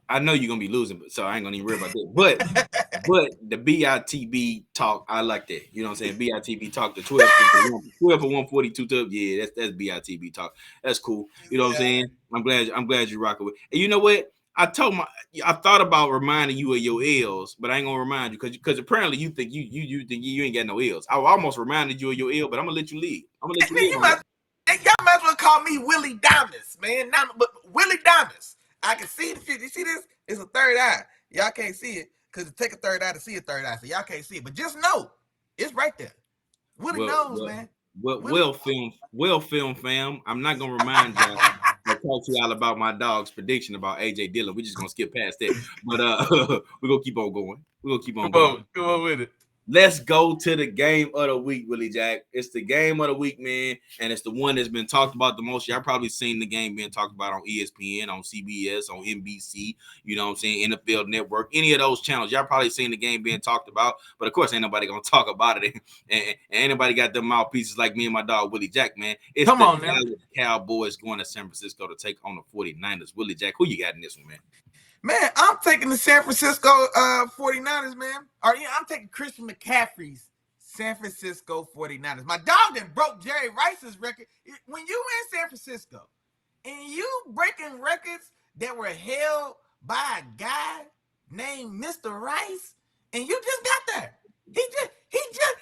I know you're going to be losing, so I ain't going to even worry about that. But the BITB talk, I like that. You know what I'm saying? BITB talk, the 12 for 142 tub. Yeah, that's BITB talk. That's cool. You know what I'm saying? I'm glad you're rocking with. And you know what? I thought about reminding you of your L's, but I ain't gonna remind you because apparently you think you ain't got no L's. I almost reminded you of your L, but I'm gonna let you lead. Y'all might as well call me Willie Diamonds, man. But Willie Diamonds. I can see the shit. You see this? It's a third eye. Y'all can't see it because it take a third eye to see a third eye, so y'all can't see it. But just know it's right there. Willie knows, man. Well, film, fam. I'm not gonna remind y'all. I'll talk to y'all about my dog's prediction about AJ Dillon. We're just gonna skip past that, but we're gonna keep on going. Come on with it. Let's go to the game of the week, Willie Jack. It's the game of the week, man, and it's the one that's been talked about the most. Y'all probably seen the game being talked about on ESPN, on CBS, on NBC, you know what I'm saying, NFL Network, any of those channels. Y'all probably seen the game being talked about, but of course ain't nobody gonna talk about it, and ain't nobody got them mouthpieces like me and my dog, Willie Jack, man. It's the Cowboys going to San Francisco to take on the 49ers. Willie Jack, who you got in this one, man? Man, I'm taking the San Francisco 49ers, man. I'm taking Christian McCaffrey's San Francisco 49ers. My dog done broke Jerry Rice's record. When you in San Francisco and you breaking records that were held by a guy named Mr. Rice, and you just got there. He just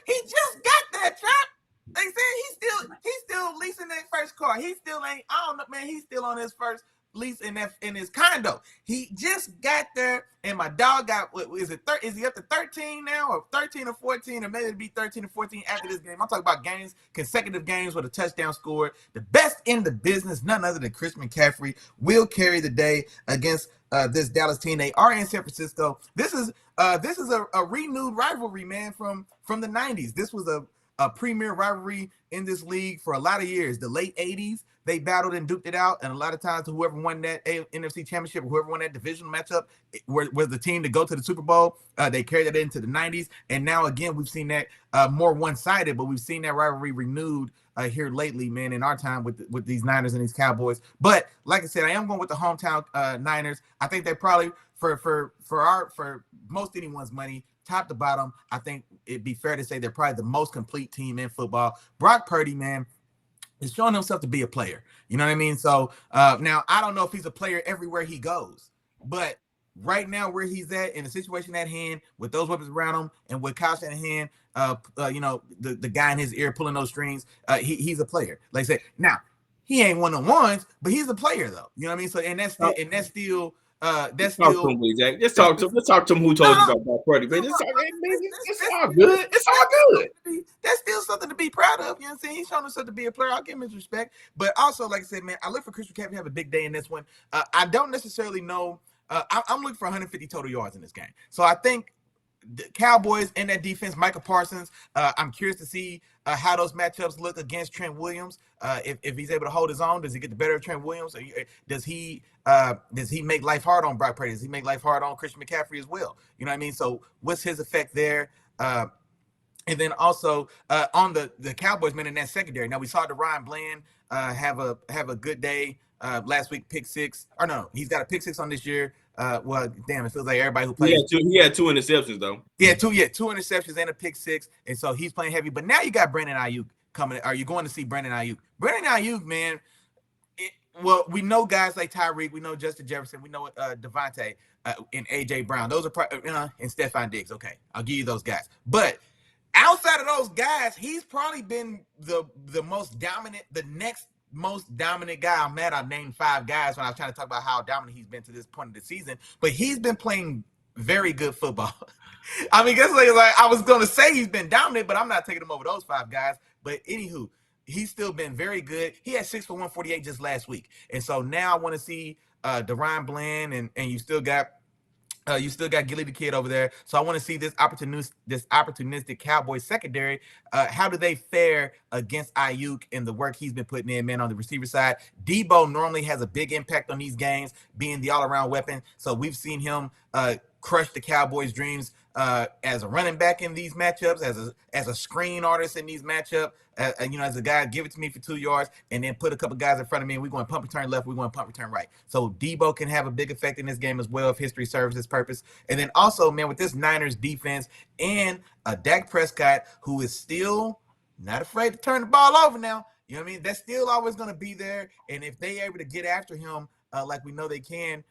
got that, Chop. They said he's still leasing that first car. He still ain't, I don't know, man, he's still on his first lease in his condo. He just got there, and my dog got, is he up to 13 now, or 13 or 14, or maybe it'll be 13 or 14 after this game? I'm talking about consecutive games with a touchdown scored. The best in the business, none other than Chris McCaffrey, will carry the day against this Dallas team. They are in San Francisco. This is a renewed rivalry, man, from the 90s. This was a premier rivalry in this league for a lot of years. The late 80s, they battled and duked it out, and a lot of times whoever won that NFC championship, or whoever won that divisional matchup was the team to go to the Super Bowl. They carried that into the 90s, and now again we've seen that more one-sided, but we've seen that rivalry renewed here lately, man, in our time with these Niners and these Cowboys. But like I said, I am going with the hometown Niners. I think they probably for most anyone's money, top to bottom, I think it'd be fair to say they're probably the most complete team in football. Brock Purdy, man, is showing himself to be a player. You know what I mean? So now I don't know if he's a player everywhere he goes, but right now where he's at in the situation at hand with those weapons around him and with Kyle Shanahan, the guy in his ear pulling those strings, he's a player. Like I said, now he ain't one of the ones, but he's a player though. You know what I mean? So that's still Let's talk to him, Jack. Let's talk to him. Who told you about Brock Purdy, man? It's all good. It's all good. That's still something to be proud of. You know what I'm saying? He's shown himself to be a player. I'll give him his respect. But also, like I said, man, I look for Christian McCaffrey to have a big day in this one. I don't necessarily know. I'm looking for 150 total yards in this game. So I think the Cowboys and that defense, Micah Parsons, I'm curious to see how those matchups look against Trent Williams. If he's able to hold his own, does he get the better of Trent Williams? Or does he make life hard on Brock Purdy? Does he make life hard on Christian McCaffrey as well? You know what I mean? So what's his effect there? And then also on the Cowboys, man, in that secondary. Now we saw DeRon Bland have a good day last week, pick six. Or no, he's got a pick six on this year. Well, damn, it feels like everybody who plays. He had two interceptions though. Yeah, two interceptions and a pick six, and so he's playing heavy. But now you got Brandon Ayuk coming. Are you going to see Brandon Ayuk? Brandon Ayuk, man. Well, we know guys like Tyreek, we know Justin Jefferson, we know Devontae and AJ Brown. Those are and Stephon Diggs. Okay, I'll give you those guys. But outside of those guys, he's probably been the most dominant, the next most dominant guy. I'm mad I named 5 guys when I was trying to talk about how dominant he's been to this point of the season, but he's been playing very good football. I mean, guess like I was going to say he's been dominant, but I'm not taking him over those 5 guys. But anywho, he's still been very good. He had 6 for 148 just last week. And so now I want to see DeRon Bland and you still got Gilly the Kid over there. So I want to see this opportunistic Cowboys secondary. How do they fare against Ayuk and the work he's been putting in, man, on the receiver side? Debo normally has a big impact on these games, being the all-around weapon. So we've seen him crush the Cowboys' dreams as a running back in these matchups, as a screen artist in these matchups. As a guy, give it to me for 2 yards and then put a couple guys in front of me and we're going to pump return left, we're going to pump return right. So Debo can have a big effect in this game as well if history serves its purpose. And then also, man, with this Niners defense and Dak Prescott, who is still not afraid to turn the ball over now. You know what I mean? That's still always going to be there. And if they're able to get after him like we know they can,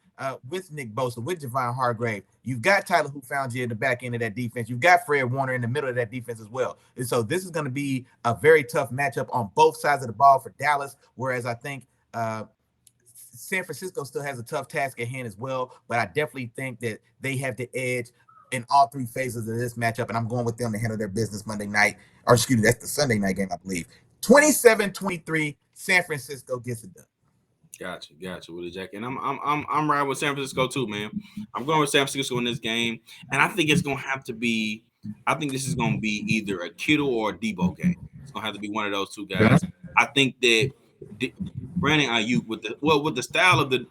with Nick Bosa, with Javon Hargrave, you've got Tyler who found you in the back end of that defense. You've got Fred Warner in the middle of that defense as well. And so this is going to be a very tough matchup on both sides of the ball for Dallas, whereas I think San Francisco still has a tough task at hand as well. But I definitely think that they have the edge in all 3 phases of this matchup, and I'm going with them to handle their business Monday night. Or excuse me, that's the Sunday night game, I believe. 27-23, San Francisco gets it done. Gotcha, Willie Jack, and I'm riding with San Francisco too, man. I'm going with San Francisco in this game, and I think it's gonna have to be. I think this is gonna be either a Kittle or a Debo game. It's gonna have to be one of those 2 guys. I think that Brandon Ayuk with the style of the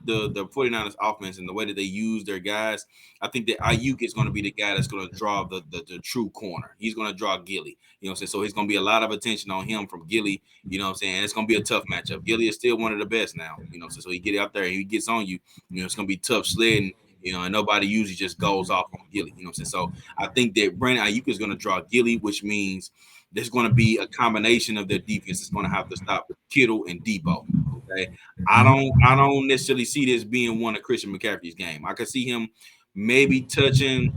49ers offense and the way that they use their guys, I think that Ayuk is going to be the guy that's going to draw the true corner. He's going to draw Gilly. You know what I'm saying? So he's going to be a lot of attention on him from Gilly. You know what I'm saying? And it's going to be a tough matchup. Gilly is still one of the best now. You know what I'm saying? So he get out there and he gets on you. You know, it's going to be tough sledding. You know, and nobody usually just goes off on Gilly. You know what I'm saying? So I think that Brandon Ayuk is going to draw Gilly, which means there's going to be a combination of their defense that's going to have to stop Kittle and Debo. Okay, I don't necessarily see this being one of Christian McCaffrey's game. I could see him maybe touching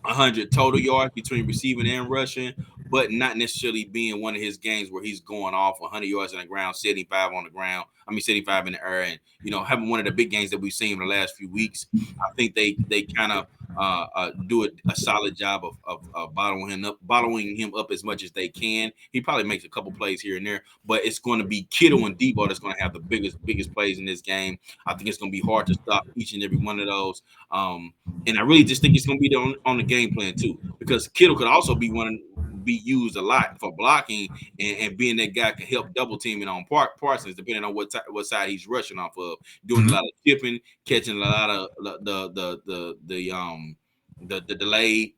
100 total yards between receiving and rushing, but not necessarily being one of his games where he's going off 100 yards on the ground, 75 on the ground. 75 in the air, and having one of the big games that we've seen in the last few weeks. I think they kind of do a solid job of bottling him up as much as they can. He probably makes a couple plays here and there, but it's going to be Kittle and Debo that's going to have the biggest plays in this game. I think it's going to be hard to stop each and every one of those. And I really just think it's going to be on the game plan too, because Kittle could also be used a lot for blocking and being that guy can help double teaming on Parsons, depending on what side he's rushing off of, doing a lot of chipping, catching a lot of the delayed,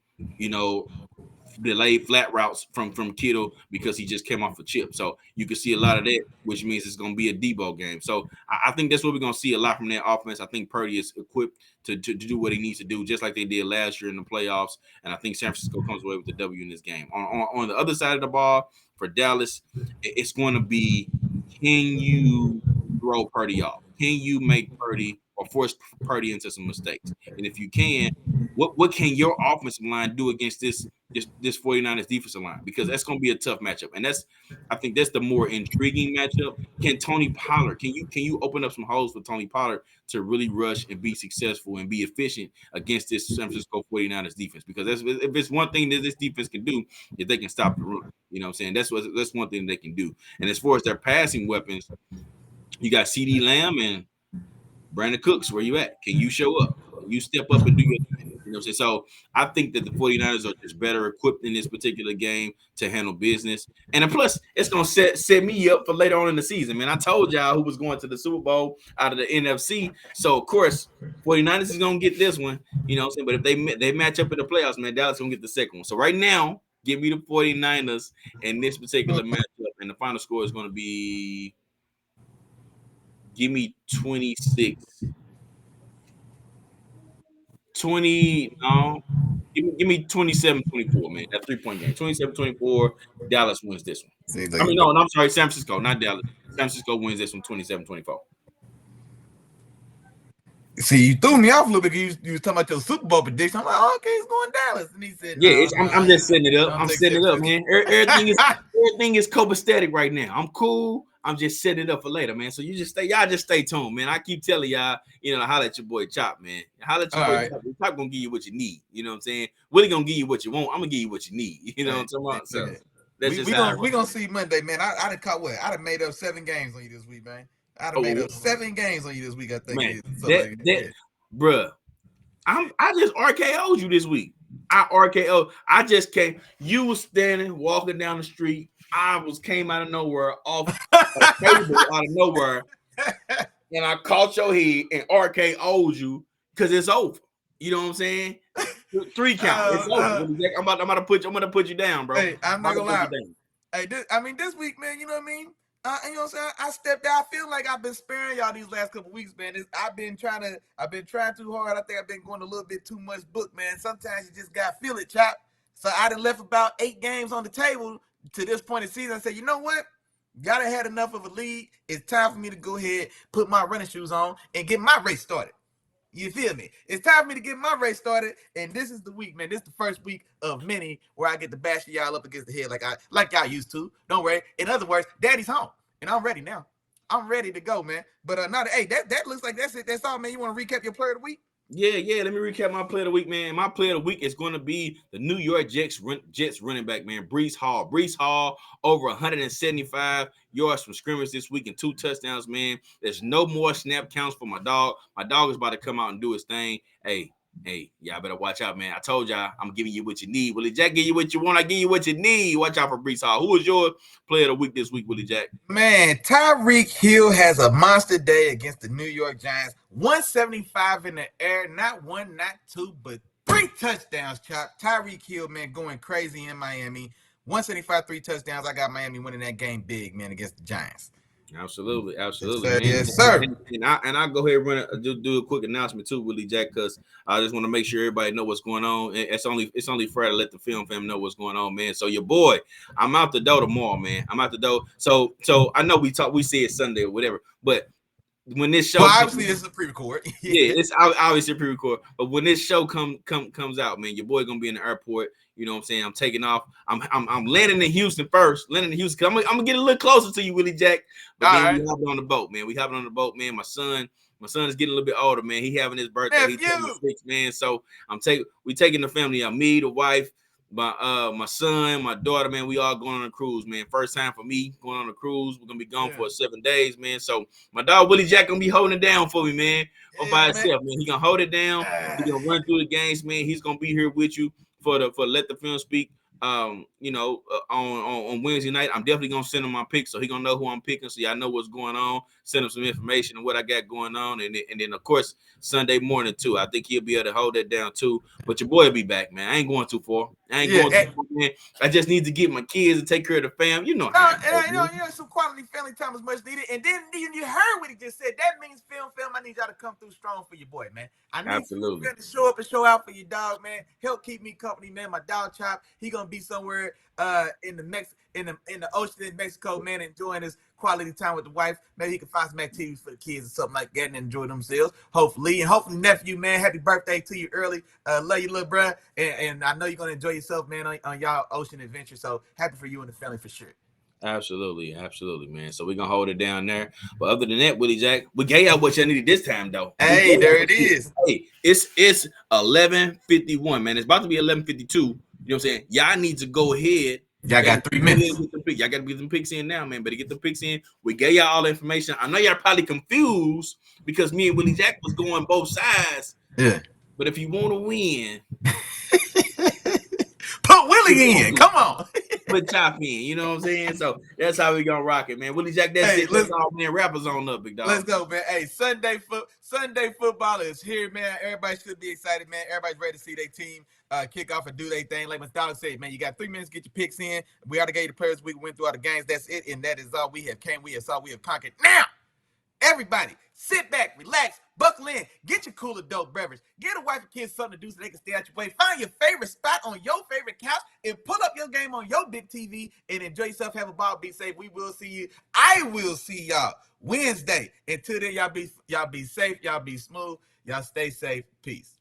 delayed flat routes from Kittle because he just came off a chip. So you can see a lot of that, which means it's going to be a Debo game. So I think that's what we're going to see a lot from that offense. I think Purdy is equipped to do what he needs to do, just like they did last year in the playoffs. And I think San Francisco comes away with the W in this game. On the other side of the ball for Dallas, it's going to be, can you throw Purdy off? Can you make Purdy or force Purdy into some mistakes? And if you can, what can your offensive line do against this 49ers defensive line? Because that's going to be a tough matchup. And I think that's the more intriguing matchup. Can you open up some holes for Tony Pollard to really rush and be successful and be efficient against this San Francisco 49ers defense? Because if it's one thing that this defense can do, is they can stop the run. You know what I'm saying? That's one thing they can do. And as far as their passing weapons, you got CeeDee Lamb and Brandon Cooks. Where you at? Can you show up? Can you step up and do your thing? You know what I'm saying? So I think that the 49ers are just better equipped in this particular game to handle business. And plus, it's going to set me up for later on in the season, man. I told y'all who was going to the Super Bowl out of the NFC. So, of course, 49ers is going to get this one. You know what I'm saying? But if they match up in the playoffs, man, Dallas is going to get the second one. So right now, give me the 49ers in this particular matchup. And the final score is going to be, give me 26. 20, no. Give me 27-24, man. That 3-point game. 27-24. Dallas wins this one. I'm sorry, San Francisco, not Dallas. San Francisco wins this one 27-24. See, you threw me off a little bit. You was talking about your Super Bowl prediction. I'm like, oh, okay, it's going Dallas. And he said, I'm just setting it up. I'm setting it up, man. Everything is copacetic right now. I'm cool. I'm just setting it up for later, man. So y'all just stay tuned, man. I keep telling y'all, holla at your boy Chop, man. Holla at your boy Chop. Chop gonna give you what you need. You know what I'm saying? Willie gonna give you what you want. I'm gonna give you what you need. You know what I'm talking about? So we gonna see Monday, man. I done caught what? I done made up 7 games on you this week, man. I done made up 7 games on you this week. I think, man. Bruh, I just RKO'd you this week. I just came. You was standing, walking down the street. I came out of nowhere, off a table out of nowhere, and I caught your head and RKO'd you because it's over. You know what I'm saying? 3 count. It's over. I'm about to put you down, bro. Hey, I'm not gonna lie. Hey, this week, man. You know what I mean? You know what I'm saying? I stepped out. I feel like I've been sparing y'all these last couple weeks, man. I've been trying too hard. I think I've been going a little bit too much book, man. Sometimes you just gotta feel it, Chop. So I done left about 8 games on the table to this point in the season. I said, you know what? Y'all done had enough of a lead. It's time for me to go ahead, put my running shoes on, and get my race started. You feel me? It's time for me to get my race started, and this is the week, man. This is the first week of many where I get to bash y'all up against the head like y'all used to. Don't worry. In other words, Daddy's home, and I'm ready now. I'm ready to go, man. But that looks like that's it. That's all, man. You want to recap your player of the week? Yeah. Let me recap my player of the week, man. My player of the week is going to be the New York Jets running back, man, Breece Hall. Breece Hall over 175 yards from scrimmage this week and 2 touchdowns, man. There's no more snap counts for my dog. My dog is about to come out and do his thing. Hey, y'all better watch out, man. I told y'all I'm giving you what you need. Willie Jack give you what you want. I give you what you need. Watch out for Breece Hall. Who is your player of the week this week, Willie Jack? Man, Tyreek Hill has a monster day against the New York Giants. 175 in the air. Not 1, not 2, but 3 touchdowns, Chop. Tyreek Hill, man, going crazy in Miami. 175, 3 touchdowns. I got Miami winning that game big, man, against the Giants. Absolutely, Yes, man. yes, sir. And I'll go ahead and do a quick announcement too, Willie Jack, because I just want to make sure everybody know what's going on. It's only fair to let the film fam know what's going on, man. So your boy, I'm out the door tomorrow, man. I'm out the door. So I know we said Sunday or whatever, but when this show, obviously this is a pre-record. It's obviously a pre-record, but when this show comes out, man, your boy gonna be in the airport. You know what I'm saying? I'm taking off. I'm landing in Houston first. Landing in Houston. I'm gonna get a little closer to you, Willie Jack. But then we hopping on the boat, man. We hopping on the boat, man. My son is getting a little bit older, man. He having his birthday. He's 26, man. So we taking the family out. Me, the wife, my son, my daughter, man. We all going on a cruise, man. First time for me going on a cruise. We're gonna be gone for 7 days, man. So my dog Willie Jack gonna be holding it down for me, man. By himself, man. He gonna hold it down. He gonna run through the games, man. He's gonna be here with you for Let the Film Speak on Wednesday night, I'm definitely gonna send him my picks, so he gonna know who I'm picking, so y'all know what's going on. Send him some information and what I got going on, and then of course Sunday morning too. I think he'll be able to hold that down too. But your boy will be back, man. I ain't going too far. Man. I just need to get my kids and take care of the fam. You know how it goes, some quality family time is much needed. And then you heard what he just said. That means film. I need y'all to come through strong for your boy, man. I need you to show up and show out for your dog, man. Help keep me company, man. My dog Chop, he gonna be somewhere in the ocean in Mexico, man, enjoying his quality time with the wife. Maybe he can find some activities for the kids or something like that and enjoy themselves. Hopefully, nephew, man, happy birthday to you early. Love you, little bruh. And I know you're gonna enjoy yourself, man, on y'all ocean adventure. So happy for you and the family for sure. Absolutely, man. So we're gonna hold it down there. But other than that, Willie Jack, we gave y'all what y'all needed this time, though. Hey, there it is. Hey, it's 11:51, man. It's about to be 11:52. You know what I'm saying? Y'all need to go ahead. Y'all got 3 minutes. Y'all got to get them picks in now, man. Better get the picks in. We gave y'all all the information. I know y'all probably confused because me and Willie Jack was going both sides. Yeah. But if you want to win, put Willie in. Come on. Put Chop in. You know what I'm saying? So that's how we gonna rock it, man. Willie Jack, that's it. Let's all, man. Rappers on up, big dog. Let's go, man. Hey, Sunday football is here, man. Everybody should be excited, man. Everybody's ready to see their team kick off and do their thing. Like my dog said, man, you got 3 minutes to get your picks in. We already gave the players. We went through all the games. That's it, and that is all we have came. We have saw. We have conquered. Now, everybody, sit back, relax, buckle in, get your cool adult beverage, get a wife and kids something to do so they can stay out your way. Find your favorite spot on your favorite couch and pull up your game on your big TV and enjoy yourself. Have a ball. Be safe. We will see you. I will see y'all Wednesday. Until then, y'all be safe. Y'all be smooth. Y'all stay safe. Peace.